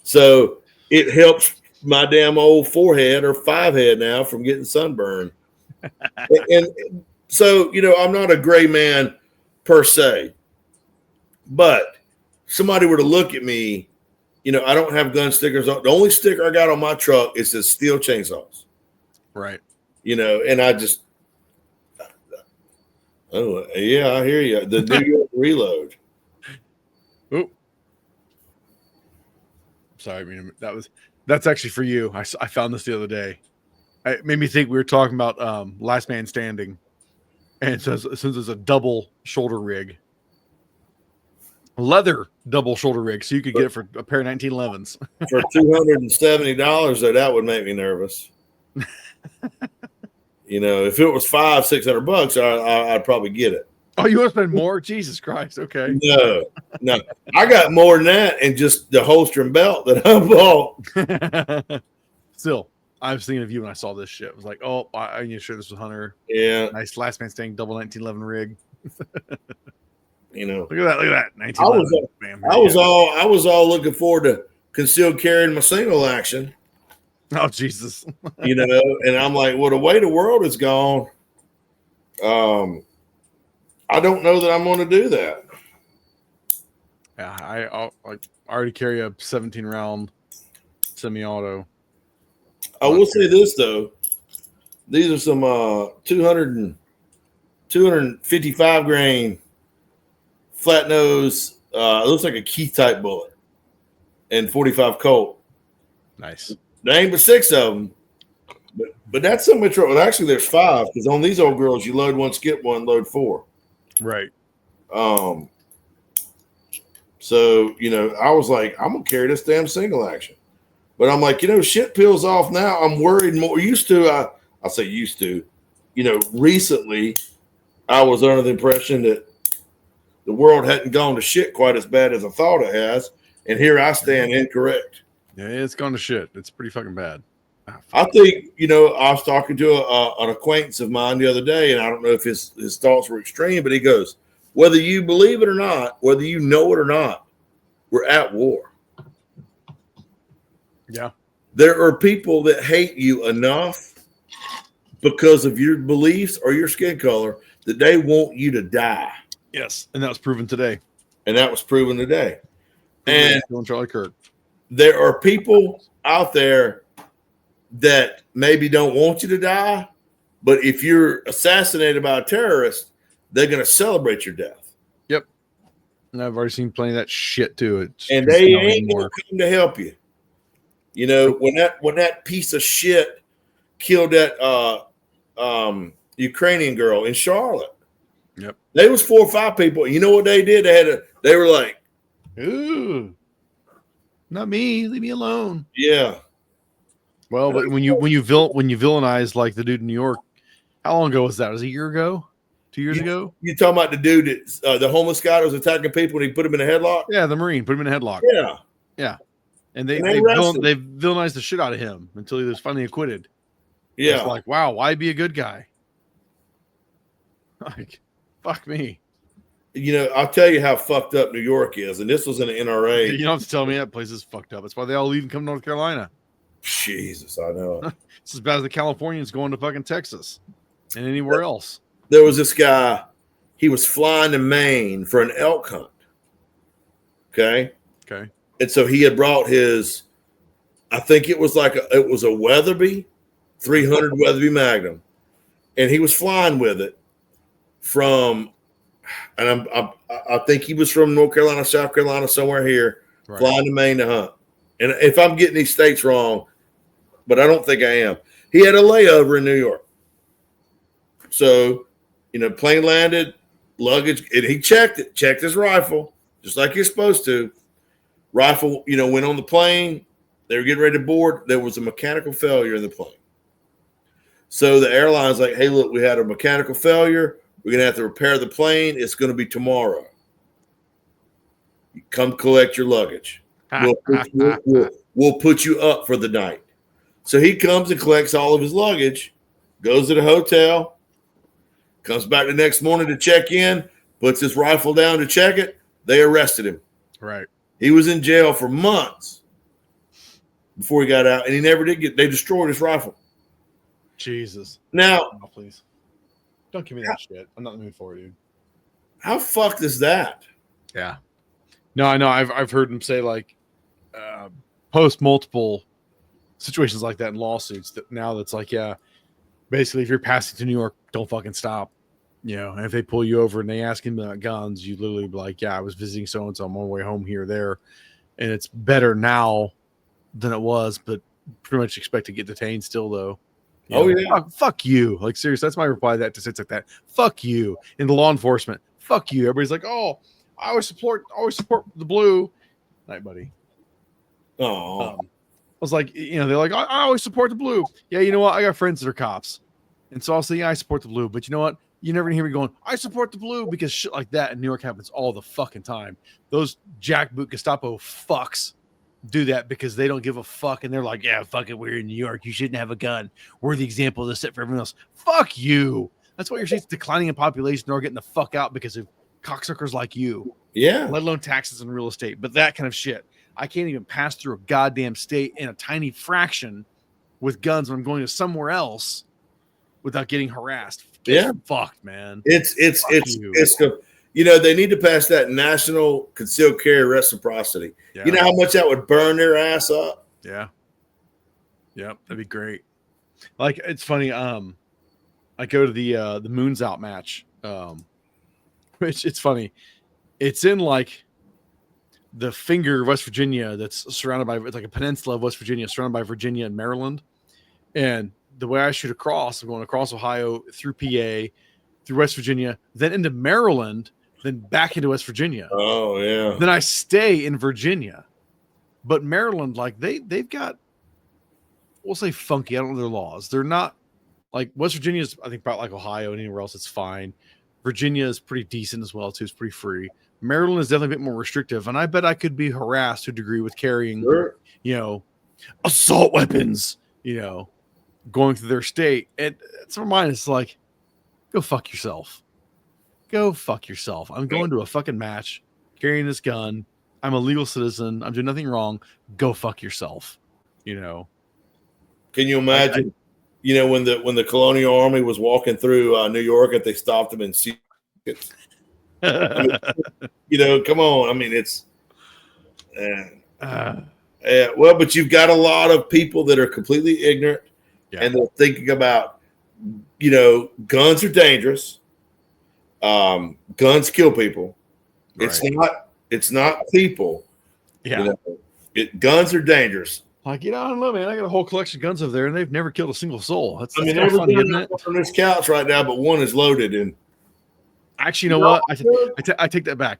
So it helps my damn old forehead or 5 head now from getting sunburned. and so, I'm not a gray man per se, but somebody were to look at me, I don't have gun stickers on. The only sticker I got on my truck is says steel chainsaws. Right. And I just, oh yeah, I hear you. The New York Reload. Ooh. Sorry, that's actually for you. I found this the other day. It made me think we were talking about Last Man Standing, and since it's a double shoulder rig, leather double shoulder rig, so you could get it for a pair of 1911s for $270. Though that would make me nervous. If it was $500-$600, I'd probably get it. Oh, you want to spend more? Jesus Christ! Okay. No, I got more than that, and just the holster and belt that I bought. Still, I was thinking of you when I saw this shit. I was like, oh, I need to share this with Hunter. Yeah, nice Last Man Standing double 1911 rig. Look at that 1911. I was all looking forward to concealed carrying my single action. Oh Jesus! And I'm like, well, the way the world is gone, I don't know that I'm going to do that. Yeah, I already carry a 17 round semi-auto. I will say this though, these are some 255 grain flat nose. It looks like a Keith type bullet, and 45 Colt. Nice. There ain't but 6 of them, but that's so much. Well, actually, there's 5 because on these old girls, you load 1, skip 1, load 4. Right. So, I was like, I'm going to carry this damn single action. But I'm like, shit peels off now. I'm worried more. I'll say used to, recently I was under the impression that the world hadn't gone to shit quite as bad as I thought it has. And here I stand incorrect. Yeah, it's gone to shit. It's pretty fucking bad. I think, I was talking to an acquaintance of mine the other day, and I don't know if his thoughts were extreme, but he goes, whether you believe it or not, whether you know it or not, we're at war. Yeah. There are people that hate you enough because of your beliefs or your skin color that they want you to die. Yes. And that was proven today. And Charlie Kirk. There are people out there that maybe don't want you to die, but if you're assassinated by a terrorist, they're going to celebrate your death. Yep. And I've already seen plenty of that shit too. And they ain't going to come to help you. You know, when that piece of shit killed that Ukrainian girl in Charlotte. Yep. There was 4 or 5 people. You know what they did? They were like, "Ooh, not me. Leave me alone." Yeah. Well, but when you villainize like the dude in New York, how long ago was that? Was it a year ago? 2 years ago? You talking about the dude that the homeless guy that was attacking people and he put him in a headlock? Yeah, the Marine put him in a headlock. Yeah. Yeah. And they villainized the shit out of him until he was finally acquitted. Yeah. It's like, wow, why be a good guy? Like, fuck me. You know, I'll tell you how fucked up New York is, and this was in the NRA. You don't have to tell me that place is fucked up. That's why they all leave and come to North Carolina. Jesus, I know. It's as bad as the Californians going to fucking Texas and anywhere else. There was this guy, he was flying to Maine for an elk hunt. Okay. And so he had brought his, I think it was a Weatherby, 300 Weatherby Magnum. And he was flying with it from, and I think he was from North Carolina, South Carolina, somewhere here, flying to Maine to hunt. And if I'm getting these states wrong, but I don't think I am. He had a layover in New York. So, you know, plane landed, luggage, and he checked his rifle, just like you're supposed to. Rifle, you know, went on the plane. They were getting ready to board. There was a mechanical failure in the plane. So the airline's like, hey, look, we had a mechanical failure. We're going to have to repair the plane. It's going to be tomorrow. You come collect your luggage. We'll put you up for the night. So he comes and collects all of his luggage, goes to the hotel, comes back the next morning to check in, puts his rifle down to check it. They arrested him. Right. He was in jail for months before he got out, and he never did they destroyed his rifle. Jesus. Now, oh, please. Don't give me that shit. I'm not in the mood for it, dude. How fucked is that? Yeah. No, I know. I've heard him say, like, post multiple situations like that in lawsuits that now that's like, yeah, basically if you're passing to New York, don't fucking stop. You know, and if they pull you over and they ask him about guns, you literally be like, yeah, I was visiting so-and-so on my way home here or there. And it's better now than it was, but pretty much expect to get detained still, though. Fuck you. Like, seriously, that's my reply to that, to sit like that. Fuck you. In the law enforcement, fuck you. Everybody's like, oh, I always support the blue. Night, buddy. Oh. I was like, you know, they're like, I always support the blue. Yeah, you know what? I got friends that are cops. And so I'll say, yeah, I support the blue. But you know what? You never hear me going, I support the blue, because shit like that in New York happens all the fucking time. Those jackboot Gestapo fucks do that because they don't give a fuck. And they're like, yeah, fuck it. We're in New York. You shouldn't have a gun. We're the example to set for everyone else. Fuck you. That's why your state's declining in population or getting the fuck out because of cocksuckers like you. Yeah. Let alone taxes and real estate. But that kind of shit. I can't even pass through a goddamn state in a tiny fraction with guns when I'm going to somewhere else without getting harassed. Yeah. Fucked, man. It's you know, they need to pass that national concealed carry reciprocity. Yeah. You know how much that would burn their ass up? Yeah. Yep, that'd be great. Like, it's funny, I go to the Moons Out match, which it's funny. It's in like the finger of West Virginia that's surrounded by, it's like a peninsula of West Virginia surrounded by Virginia and Maryland. And the way I shoot across, I'm going across Ohio through PA, through West Virginia, then into Maryland, then back into West Virginia. Oh, yeah. Then I stay in Virginia. But Maryland, like, they've got, we'll say funky, I don't know their laws. They're not, like, West Virginia is, I think, about like Ohio, and anywhere else it's fine. Virginia is pretty decent as well, too. It's pretty free. Maryland is definitely a bit more restrictive, and I bet I could be harassed to a degree with carrying, you know, assault weapons, you know, going through their state. And it's for mine, it's like, go fuck yourself. Go fuck yourself. I'm going to a fucking match, carrying this gun. I'm a legal citizen. I'm doing nothing wrong. Go fuck yourself. You know. Can you imagine? You know, when the Colonial Army was walking through New York, and they stopped them and see it. I mean, you know, come on. I mean, it's. Well, but you've got a lot of people that are completely ignorant, and they're thinking about, you know, guns are dangerous. Guns kill people. Right. It's not people. Yeah. You know, guns are dangerous. Like, I don't know, man. I got a whole collection of guns over there, and they've never killed a single soul. That's every funny, isn't gun it? on this couch right now, but one is loaded. And actually, you know what? I take that back.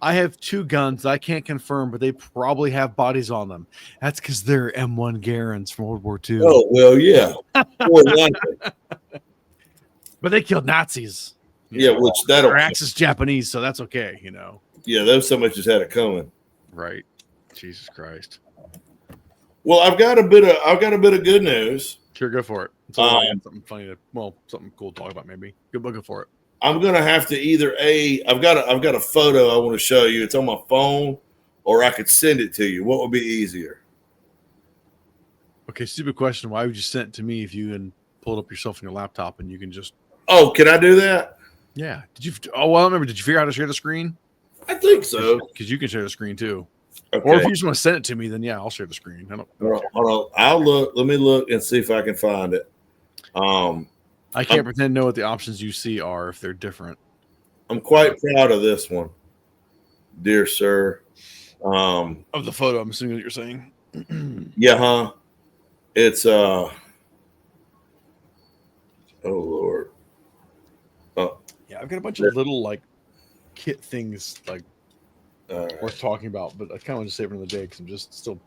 I have 2 guns I can't confirm, but they probably have bodies on them. That's because they're M1 Garens from World War II. Oh, well, yeah. But they killed Nazis. Which that'll. Their Axis Japanese, so that's okay, Yeah, those so much just had it coming. Right. Jesus Christ. Well, I've got a bit of good news. Sure, go for it. Something funny something cool to talk about, maybe. Go for it. I'm gonna have to I've got a photo I want to show you. It's on my phone, or I could send it to you. What would be easier? Okay, stupid question. Why would you send it to me if you can pull it up yourself on your laptop and you can just? Oh, can I do that? Yeah. Did you? Oh, well, I remember. Did you figure out how to share the screen? I think so. Because you can share the screen too. Okay. Or if you just want to send it to me, then yeah, I'll share the screen. Hold on. I'll look. Let me look and see if I can find it. I can't pretend to know what the options you see are if they're different. I'm quite proud of this one, dear sir. Of the photo, I'm assuming what you're saying. Yeah, huh? It's oh Lord. Yeah, I've got a bunch of little kit things worth talking about, but I kind of want to save it another day because I'm just still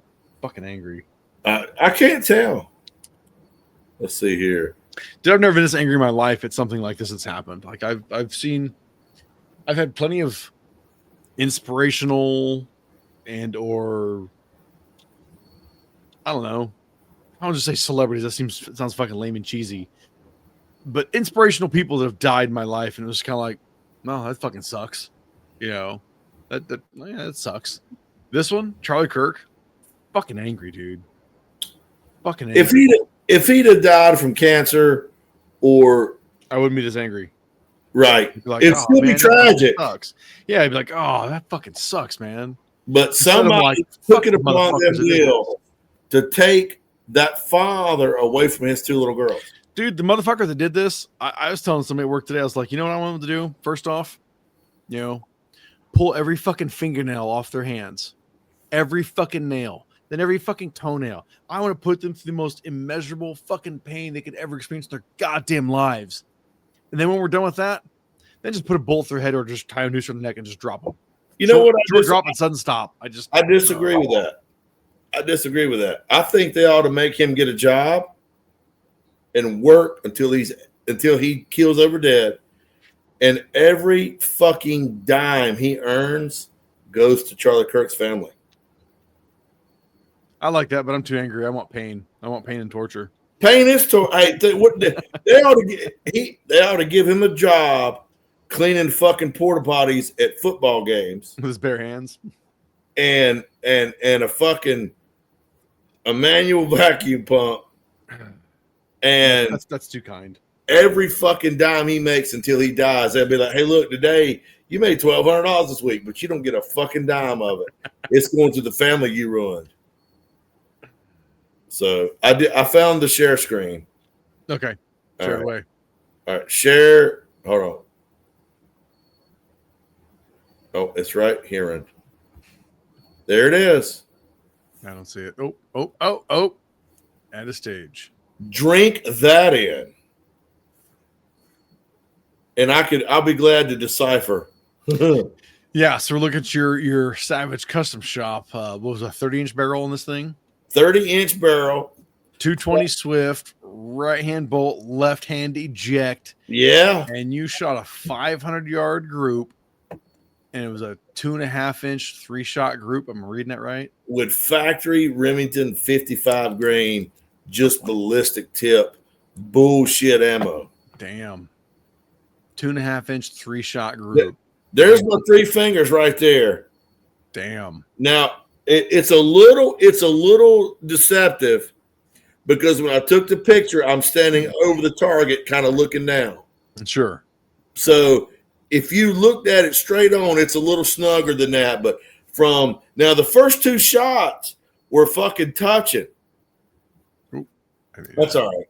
fucking angry. I can't tell. Let's see here. Dude, I've never been this angry in my life at something like this that's happened. Like I've had plenty of inspirational or I don't know. I don't just say celebrities. That sounds fucking lame and cheesy. But inspirational people that have died in my life, and it was kind of like, no, that fucking sucks. That sucks. This one, Charlie Kirk, fucking angry, dude. Fucking angry. If he'd have died from cancer, or I wouldn't be this angry. Right. It'd still be tragic. Sucks. Yeah, I'd be like, oh, that fucking sucks, man. But somebody took it upon themselves to take that father away from his 2 little girls. Dude, the motherfucker that did this, I was telling somebody at work today, I was like, you know what I want them to do? First off, pull every fucking fingernail off their hands. Every fucking nail. Then every fucking toenail. I want to put them through the most immeasurable fucking pain they could ever experience in their goddamn lives. And then when we're done with that, then just put a bolt through their head or just tie a noose around their neck and just drop them. You know what? Drop and sudden stop. I disagree with that. I disagree with that. I think they ought to make him get a job and work until he kills over dead. And every fucking dime he earns goes to Charlie Kirk's family. I like that, but I'm too angry. I want pain. I want pain and torture. Pain is torture. They ought to give him a job cleaning fucking porta potties at football games with his bare hands, and a fucking manual vacuum pump. And that's too kind. Every fucking dime he makes until he dies, they'll be like, "Hey, look, today you made $1,200 this week, but you don't get a fucking dime of it. It's going to the family you ruined." So I found the share screen. Okay, share away. All right, share. Hold on. Oh, it's right here. There it is. I don't see it. Oh! At a stage. Drink that in. And I'll be glad to decipher. Yeah, so we're looking at your Savage Custom Shop. What was a 30-inch barrel on this thing? 30-inch barrel. 220 Swift, right-hand bolt, left-hand eject. Yeah. And you shot a 500-yard group, and it was a 2.5-inch 3-shot group. I'm reading that right? With factory Remington 55 grain, just ballistic tip, bullshit ammo. Damn. 2.5-inch 3-shot group. There's my 3 fingers right there. Damn. Now it's a little deceptive because when I took the picture, I'm standing over the target, kind of looking down. Sure. So if you looked at it straight on, it's a little snugger than that. But from now, the first 2 shots were fucking touching. That's all right.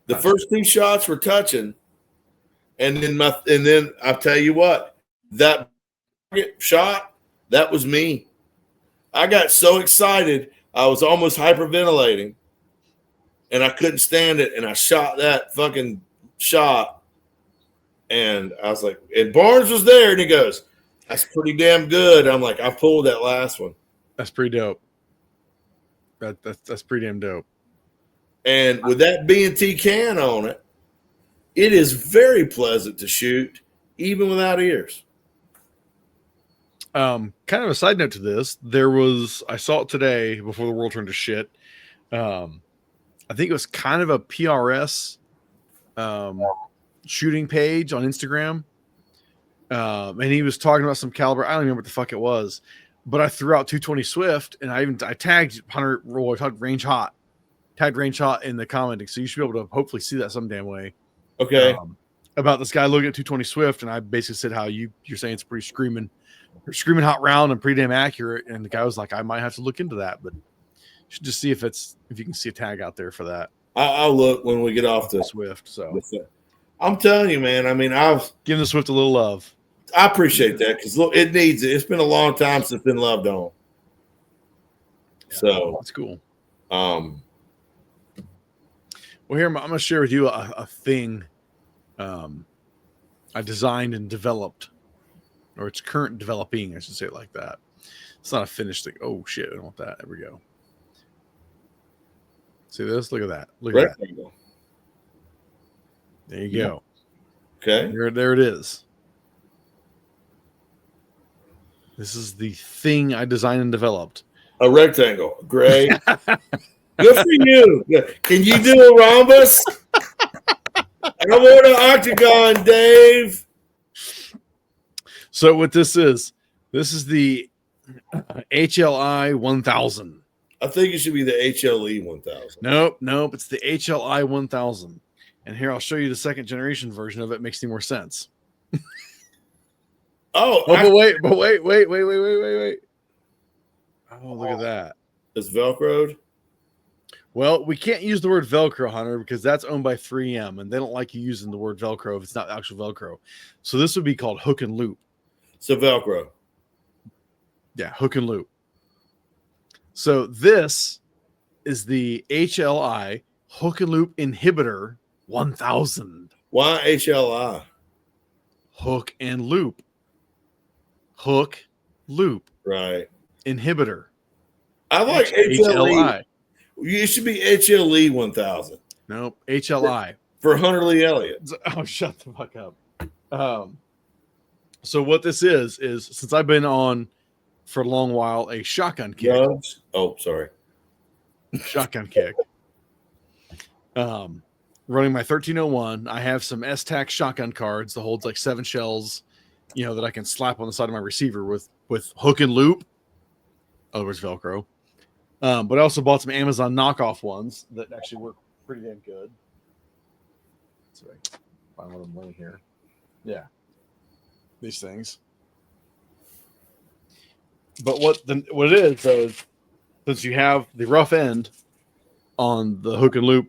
The first 2 shots were touching. And then I'll tell you what, that shot, that was me. I got so excited, I was almost hyperventilating, and I couldn't stand it, and I shot that fucking shot, and I was like, and Barnes was there, and he goes, "That's pretty damn good." I'm like, I pulled that last one. That's pretty dope. That's pretty damn dope. And with that B&T can on it, it is very pleasant to shoot, even without ears. Kind of a side note to this, I saw it today before the world turned to shit. I think it was kind of a PRS shooting page on Instagram. And he was talking about some caliber. I don't even remember what the fuck it was, but I threw out 220 Swift, and I tagged Hunter Roy, tagged Range Hot in the commenting. So you should be able to hopefully see that some damn way. Okay. About this guy looking at 220 Swift, and I basically said how you're saying it's pretty screaming hot round and pretty damn accurate. And the guy was like, I might have to look into that, but you should just see if you can see a tag out there for that. I'll look when we get off the Swift. So I'm telling you, man. I mean, I've given the Swift a little love. I appreciate that because look, it needs it. It's been a long time since it's been loved on. So that's cool. Well, here I'm going to share with you a thing I designed and developed, or it's current developing. I should say it like that. It's not a finished thing. Oh shit! I don't want that. There we go. See this? Look at that. Look at that. There you go. Okay. There it is. This is the thing I designed and developed. A rectangle. Great. Good for you. Can you do a rhombus? I want an octagon, Dave. So what this is the HLI 1000. I think it should be the HLE 1000. Nope. It's the HLI 1000. And here I'll show you the second generation version of it. Makes any more sense. But wait. Oh, look at that. It's Velcroed? Well, we can't use the word Velcro, Hunter, because that's owned by 3M, and they don't like you using the word Velcro if it's not actual Velcro. So this would be called hook and loop. So Velcro. Yeah, hook and loop. So this is the HLI hook and loop inhibitor 1000. Why HLI? Hook and loop. Hook, loop. Right. Inhibitor. I like HLI. You should be HLE 1000. Nope. HLI. For Hunter Lee Elliott. Oh, shut the fuck up. So what this is since I've been on for a long while, a shotgun kick. Drugs? Oh, sorry. Shotgun kick. Running my 1301. I have some S-Tac shotgun cards that holds like 7 shells, that I can slap on the side of my receiver with hook and loop. Otherwise Velcro. But I also bought some Amazon knockoff ones that actually work pretty damn good. Sorry. Find one of them laying here. Yeah. These things. But what it is, though, is since you have the rough end on the hook and loop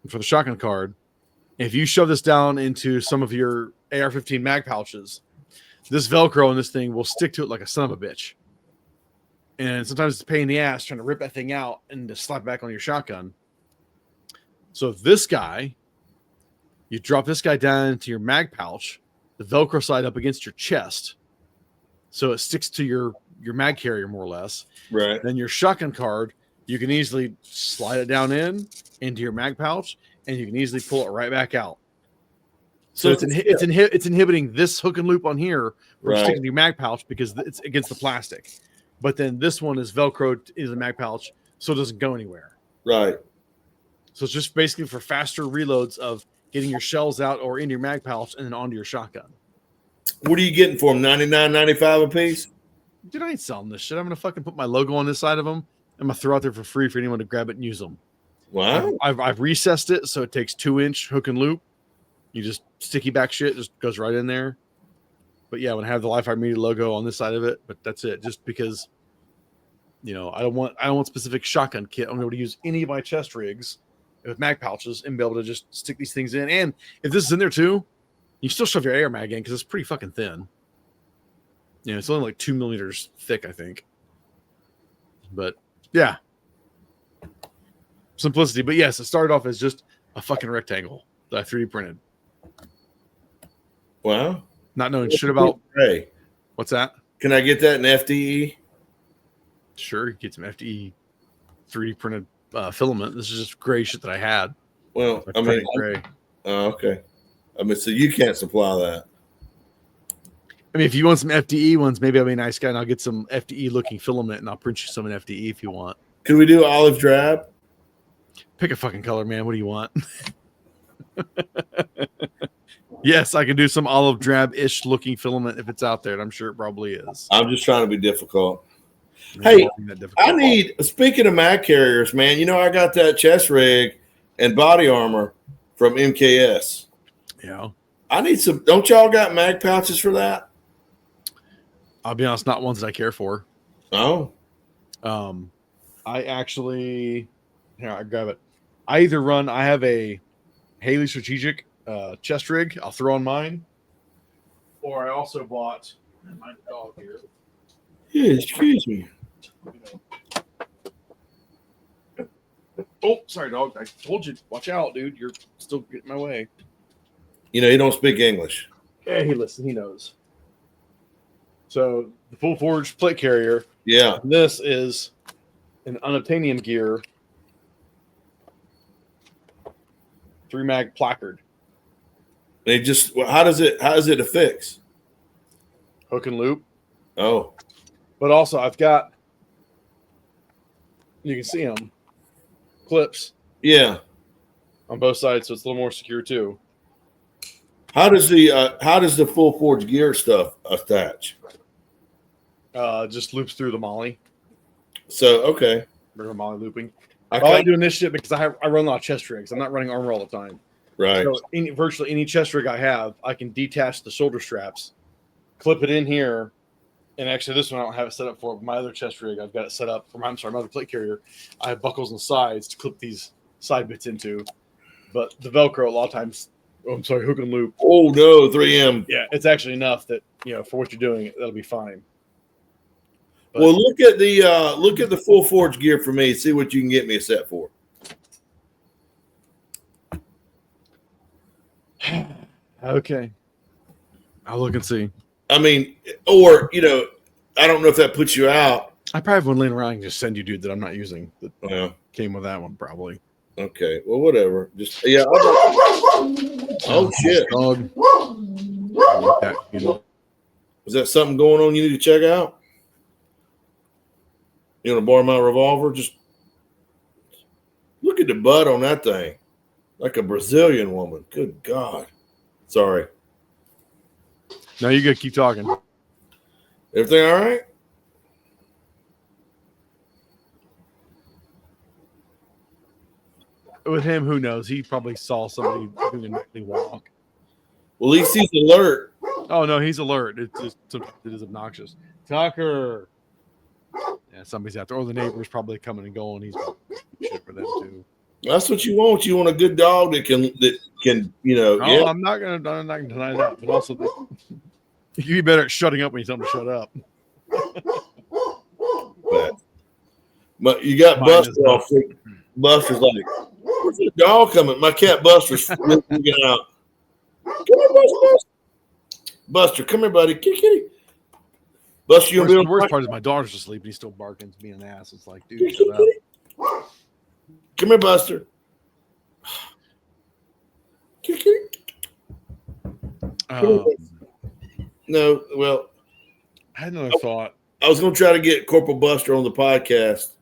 for the shotgun card, if you shove this down into some of your AR-15 mag pouches, this Velcro on this thing will stick to it like a son of a bitch. And sometimes it's a pain in the ass trying to rip that thing out and to slap back on your shotgun. So this guy, you drop this guy down into your mag pouch, the Velcro side up against your chest, so it sticks to your mag carrier more or less. Right. Then your shotgun card, you can easily slide it down into your mag pouch, and you can easily pull it right back out. So it's inhibiting this hook and loop on here from sticking to your mag pouch because it's against the plastic. But then this one is Velcroed into the mag pouch, so it doesn't go anywhere. Right. So it's just basically for faster reloads of getting your shells out or into your mag pouch and then onto your shotgun. What are you getting for them? $99.95 a piece? Dude, I ain't selling this shit. I'm going to fucking put my logo on this side of them. I'm going to throw out there for free for anyone to grab it and use them. Wow. I've recessed it so it takes 2-inch hook and loop. You just sticky back shit, just goes right in there. But yeah, I'm going to have the Live Fire Media logo on this side of it, but that's it. Just because, I don't want specific shotgun kit. I'm going to be able to use any of my chest rigs with mag pouches and be able to just stick these things in. And if this is in there too, you still shove your air mag in because it's pretty fucking thin. It's only like 2 millimeters thick, I think. But yeah, simplicity. But yes, it started off as just a fucking rectangle that I 3D printed. Wow. Not knowing shit about. Hey, what's that? Can I get that in FDE? Sure, get some FDE 3D printed filament. This is just gray shit that I had. Well, I mean, gray. Oh, okay. I mean, so you can't supply that. I mean, if you want some FDE ones, maybe I'll be a nice guy and I'll get some FDE looking filament and I'll print you some in FDE if you want. Could we do olive drab? Pick a fucking color, man. What do you want? Yes, I can do some olive drab-ish looking filament if it's out there, and I'm sure it probably is. I'm just trying to be difficult. Hey, I need, speaking of mag carriers, man, you know, I got that chest rig and body armor from MKS. Yeah. I need some, don't y'all got mag pouches for that? I'll be honest, not ones that I care for. Oh. I actually, here, I grab it. I have a Haley Strategic chest rig. I'll throw on mine. Or I also bought my dog here. Yeah, excuse me. Oh, sorry, dog. I told you. Watch out, dude. You're still getting my way. You know, you don't speak English. Yeah, he knows. So the full forged plate carrier. Yeah. This is an unobtainium gear 3 mag placard. They just, how is it affix? Hook and loop. Oh. But also I've got, you can see them, clips. Yeah. On both sides, so it's a little more secure too. How does the full forge gear stuff attach? Just loops through the molly. So okay. Regular molly looping. I like doing this shit because I run a lot of chest rigs. I'm not running armor all the time. Right. So virtually any chest rig I have, I can detach the shoulder straps, clip it in here, and actually this one I don't have it set up for. But my other chest rig, I've got it set up for my other plate carrier. I have buckles on the sides to clip these side bits into. But the Velcro a lot of times, hook and loop. Oh no, 3M. Yeah, it's actually enough that, you know, for what you're doing, that'll be fine. But, well, look at the full forge gear for me. See what you can get me a set for. Okay, I'll look and see. I mean, or you know, I don't know if that puts you out. I probably have one laying around and just send you, dude, that I'm not using. That came with that one, probably. Okay, well, whatever. Just yeah. Oh shit! Dog. Is that something going on you need to check out? You want to borrow my revolver? Just look at the butt on that thing, like a Brazilian woman. Good God! Sorry. No, you gotta keep talking. Everything all right? With him, who knows? He probably saw somebody who can actually walk. Well, at least he's alert. Oh no, he's alert. It is obnoxious. Tucker. Yeah, somebody's out there. Or the neighbor's probably coming and going. He's shit for them too. That's what you want. You want a good dog that can you know. No, yeah. I'm not gonna deny that. But also, you can be better at shutting up when you tell them to shut up. But you got Buster off. Buster's like, "Where's the dog coming?" My cat Buster's looking out. Come here, Buster. Buster, come here, buddy. Kitty. Buster, you'll be the worst part is my daughter's asleep and he's still barking, being an ass. It's like, dude, shut up. Come here, Buster. No, well, I had another thought. I was going to try to get Corporal Buster on the podcast.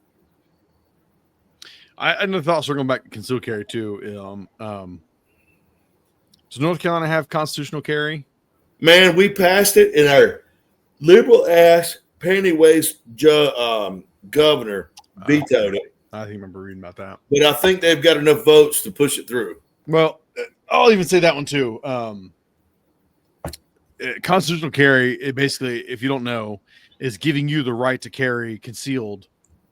I had another thought. So we're going back to concealed carry too. Does North Carolina have constitutional carry? Man, we passed it, and our liberal ass panty waist governor vetoed it. I think I remember reading about that. But I think they've got enough votes to push it through. Well, I'll even say that one too. Constitutional carry, it basically, if you don't know, is giving you the right to carry concealed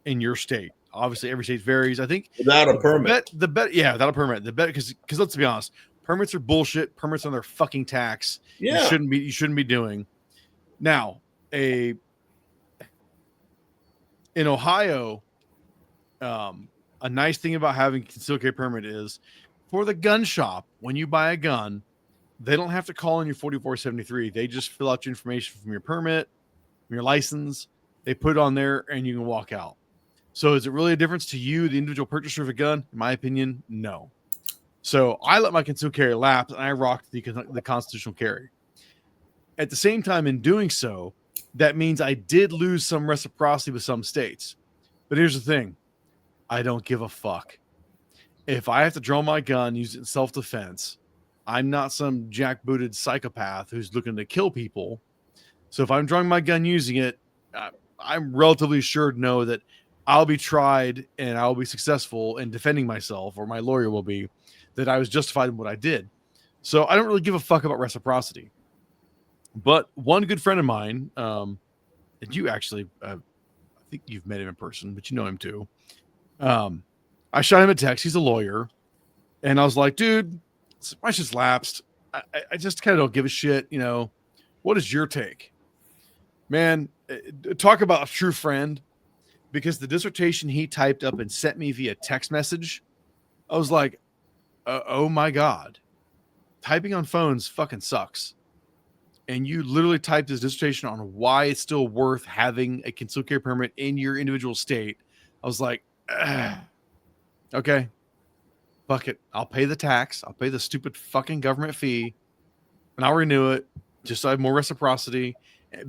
in your state. Obviously, every state varies. I think without a permit. Without a permit. Because let's be honest, permits are bullshit. Permits on their fucking tax. Yeah, you shouldn't be doing. Now, in Ohio, a nice thing about having a concealed carry permit is for the gun shop, when you buy a gun, they don't have to call in your 4473. They just fill out your information from your permit, from your license. They put it on there and you can walk out. So is it really a difference to you, the individual purchaser of a gun? In my opinion, no. So I let my concealed carry lapse and I rocked the constitutional carry. At the same time, in doing so, that means I did lose some reciprocity with some states. But here's the thing. I don't give a fuck. If I have to draw my gun, use it in self-defense, I'm not some jackbooted psychopath who's looking to kill people. So if I'm drawing my gun using it, I'm relatively sure to know that I'll be tried and I'll be successful in defending myself, or my lawyer will be, that I was justified in what I did. So I don't really give a fuck about reciprocity. But one good friend of mine, and you actually, I think you've met him in person, but you know him too. I shot him a text. He's a lawyer. And I was like, dude, my shit's lapsed. I just kind of don't give a shit. You know, what is your take? Man, talk about a true friend. Because the dissertation he typed up and sent me via text message, I was like, oh my God. Typing on phones fucking sucks. And you literally typed his dissertation on why it's still worth having a concealed carry permit in your individual state. I was like, okay, fuck it. I'll pay the tax. I'll pay the stupid fucking government fee and I'll renew it just so I have more reciprocity,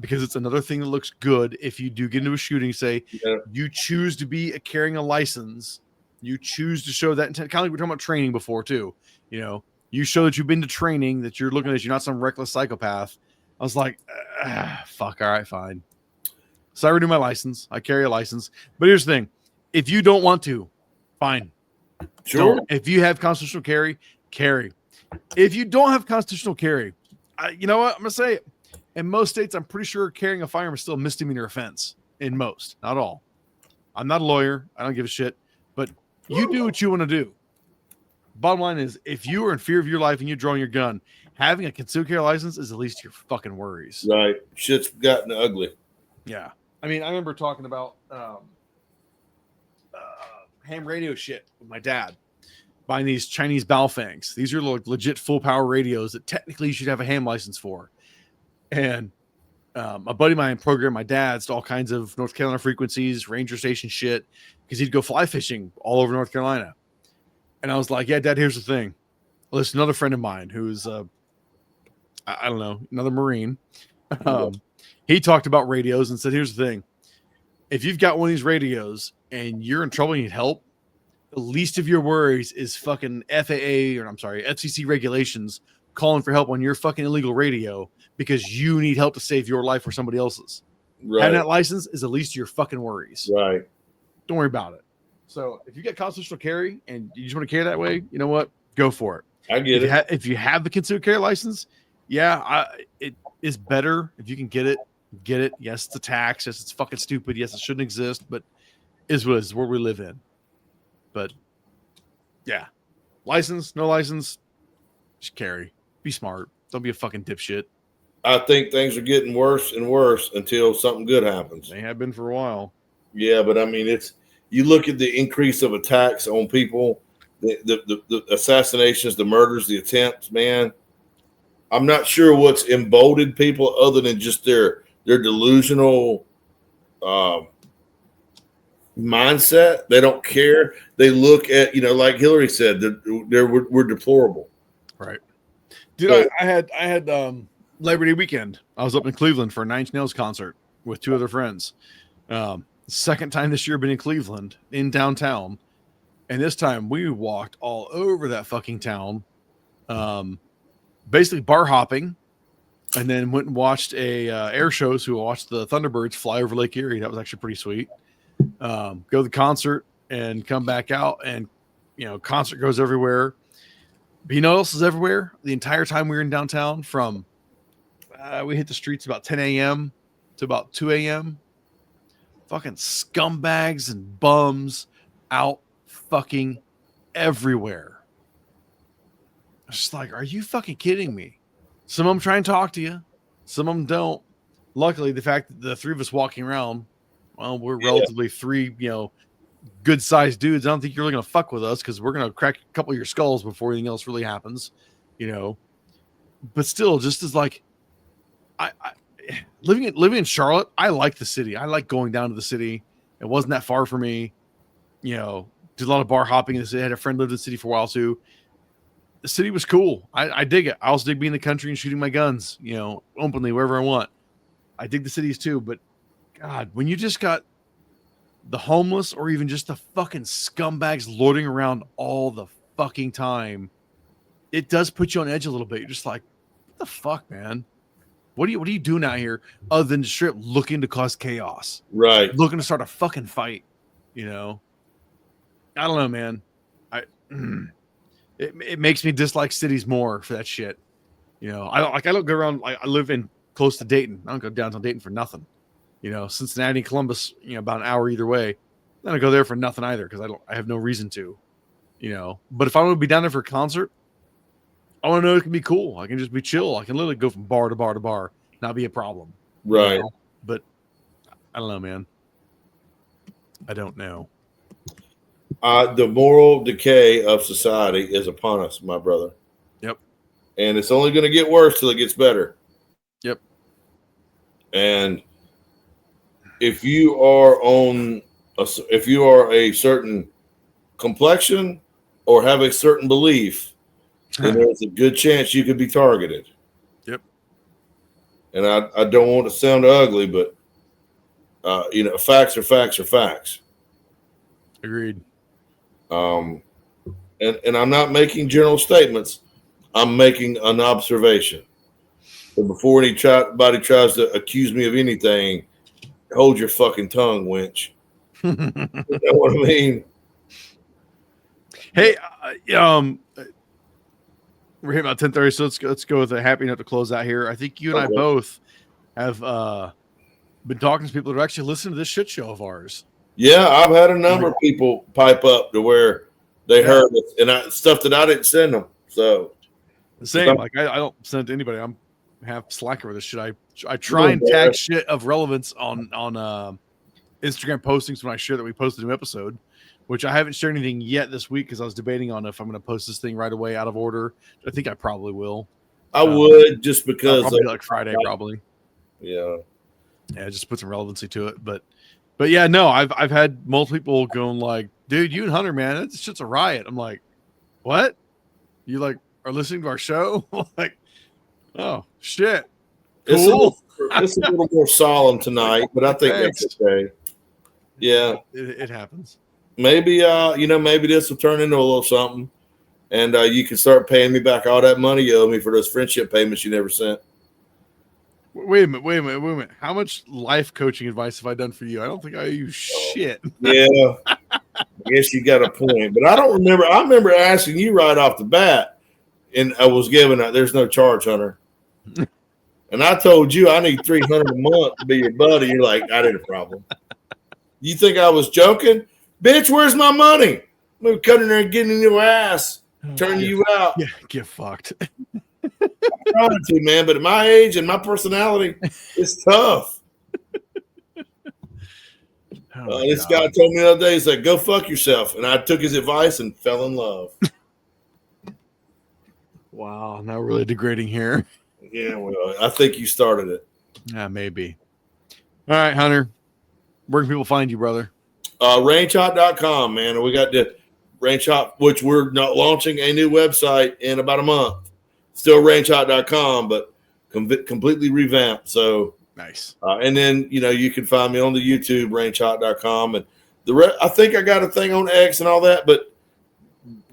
because it's another thing that looks good. If you do get into a shooting, say you choose to be carrying a license, you choose to show that intent. Kind of like we were talking about training before too. You know, you show that you've been to training, that you're looking at, you're not some reckless psychopath. I was like, fuck. All right, fine. So I renew my license. I carry a license. But here's the thing. If you don't want to, fine. Sure. Don't. If you have constitutional carry, carry. If you don't have constitutional carry, you know what? I'm going to say it. In most states, I'm pretty sure carrying a firearm is still a misdemeanor offense. In most, not all. I'm not a lawyer. I don't give a shit. But you do what you want to do. Bottom line is, if you are in fear of your life and you're drawing your gun, having a concealed carry license is the least of your fucking worries. Right. Shit's gotten ugly. Yeah. I mean, I remember talking about ham radio shit with my dad, buying these Chinese Baofangs. These are legit full power radios that technically you should have a ham license for. And a buddy of mine programmed my dad's to all kinds of North Carolina frequencies, ranger station shit, because he'd go fly fishing all over North Carolina. And I was like, yeah, Dad, here's the thing. Well, there's another friend of mine who's, I don't know, another Marine. He talked about radios and said, here's the thing. If you've got one of these radios and you're in trouble and you need help, the least of your worries is fucking FCC regulations calling for help on your fucking illegal radio because you need help to save your life or somebody else's. Right. Having that license is the least of your fucking worries. Right. Don't worry about it. So if you get constitutional carry and you just want to carry that way, you know what? Go for it. I get it. If you have the concealed carry license, yeah, it is better if you can get it. Get it. Yes, it's a tax. Yes, it's fucking stupid. Yes, it shouldn't exist, but is what it is, where we live in. But yeah, license, no license, just carry. Be smart. Don't be a fucking dipshit. I think things are getting worse and worse until something good happens. They have been for a while. Yeah, but I mean, you look at the increase of attacks on people, the assassinations, the murders, the attempts, man. I'm not sure what's emboldened people other than just their delusional mindset. They don't care. They look at, like Hillary said, we're deplorable. Right. Dude, so, I had Labor Day weekend. I was up in Cleveland for a Nine Inch Nails concert with two other friends. Second time this year been in Cleveland, in downtown. And this time we walked all over that fucking town. Basically bar hopping, and then went and watched a air show. So we watched the Thunderbirds fly over Lake Erie. That was actually pretty sweet. Go to the concert and come back out, and concert goes everywhere. But what else is everywhere? The entire time we were in downtown, from we hit the streets about 10 a.m. to about 2 a.m. Fucking scumbags and bums out fucking everywhere. I was just like, are you fucking kidding me? Some of them try and talk to you. Some of them don't. Luckily, the fact that the three of us walking around well, we're relatively three, good sized dudes. I don't think you're really going to fuck with us because we're going to crack a couple of your skulls before anything else really happens, But still, just as like, I living in Charlotte, I like the city. I like going down to the city. It wasn't that far for me. Did a lot of bar hopping in the city. I had a friend lived in the city for a while too. The city was cool. I dig it. I also dig being in the country and shooting my guns, openly wherever I want. I dig the cities too, but God, when you just got the homeless or even just the fucking scumbags loitering around all the fucking time, it does put you on edge a little bit. You're just like, what the fuck, man? What are you doing out here other than straight looking to cause chaos? Right. Looking to start a fucking fight, I don't know, man. It makes me dislike cities more for that shit. I don't go around. I live in close to Dayton. I don't go downtown Dayton for nothing. Cincinnati, Columbus, about an hour either way. I don't go there for nothing either because I have no reason to. But if I want to be down there for a concert, I want to know it can be cool. I can just be chill. I can literally go from bar to bar to bar, not be a problem. Right. But I don't know, man. I don't know. The moral decay of society is upon us, my brother. Yep. And it's only going to get worse till it gets better. Yep. And if you are a certain complexion or have a certain belief, then there's a good chance you could be targeted. Yep. And I don't want to sound ugly, but facts are facts are facts. Agreed. And I'm not making general statements. I'm making an observation. But before anybody tries to accuse me of anything, hold your fucking tongue, wench. You know what I mean? Hey, we're hitting about 10:30, so let's go with a happy note to close out here. I think you and I both have been talking to people that are actually listening to this shit show of ours. Yeah, I've had a number of people pipe up to where they heard it, and stuff that I didn't send them. So the same, like I don't send it to anybody. I'm half slacker with this shit. I try and tag shit of relevance on Instagram postings when I share that we posted a new episode, which I haven't shared anything yet this week because I was debating on if I'm going to post this thing right away out of order. I think I probably will. I would, just because probably like Friday, probably. Yeah, just put some relevancy to it, but yeah, no, I've had multiple people going like, dude, you and Hunter, man, that shit's a riot. I'm like, what? You like are listening to our show? Like, oh shit. Cool. It's a little more solemn tonight, but I think that's okay. Yeah. It happens. Maybe maybe this will turn into a little something. And you can start paying me back all that money you owe me for those friendship payments you never sent. Wait a minute. How much life coaching advice have I done for you? I don't think I owe you shit. Yeah. I guess you got a point. But I don't remember. I remember asking you right off the bat, and I was given there's no charge, Hunter. And I told you I need $300 a month to be your buddy. You're like, I did a problem. You think I was joking? Bitch, where's my money? I'm going to cut in there and get in your ass, turn you out. Yeah, get fucked. I'm trying to, man, but at my age and my personality, it's tough. This guy told me the other day, he's like, go fuck yourself. And I took his advice and fell in love. Wow, now really degrading here. Yeah, well, I think you started it. Yeah, maybe. All right, Hunter. Where can people find you, brother? Rangehot.com, man. We got the Rangehot, which we're not launching a new website in about a month. Still Rangehot.com, but completely revamped. So nice. And then, you can find me on the YouTube, Rangehot.com. And I think I got a thing on X and all that, but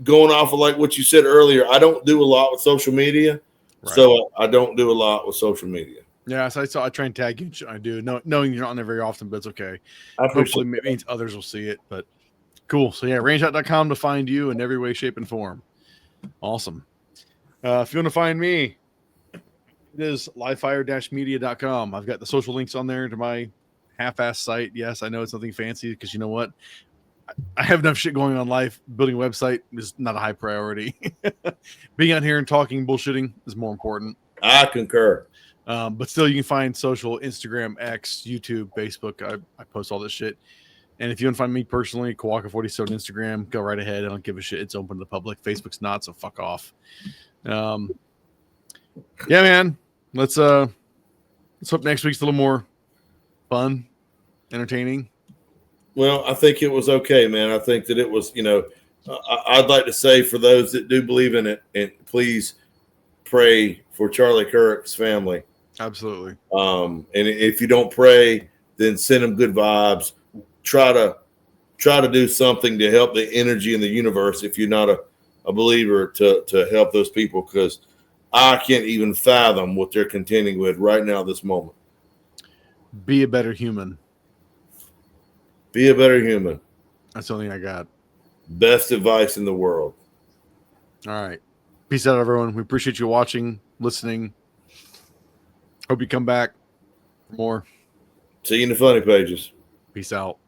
going off of like what you said earlier, I don't do a lot with social media. Right. So I don't do a lot with social media. Yeah, so I try and tag you. I do, knowing you're not on there very often, but it's okay. Hopefully it means others will see it, but cool. So yeah, rangehot.com to find you in every way, shape, and form. Awesome. If you want to find me, it is livefire-media.com. I've got the social links on there to my half-ass site. Yes, I know it's nothing fancy because you know what? I have enough shit going on life. Building a website is not a high priority. Being out here and talking bullshitting is more important. I concur. But still, you can find social, Instagram, X, YouTube, Facebook. I post all this shit. And if you want to find me personally, Kawaka47 Instagram, go right ahead. I don't give a shit. It's open to the public. Facebook's not, so fuck off. Yeah, man. Let's hope next week's a little more fun, entertaining. Well, I think it was okay, man. I think that it was, I'd like to say for those that do believe in it, and please pray for Charlie Kirk's family. Absolutely. And if you don't pray, then send them good vibes. Try to do something to help the energy in the universe if you're not a believer to help those people, because I can't even fathom what they're contending with right now this moment. Be a better human. Be a better human. That's the only thing I got. Best advice in the world. All right. Peace out, everyone. We appreciate you watching, listening. Hope you come back for more. See you in the funny pages. Peace out.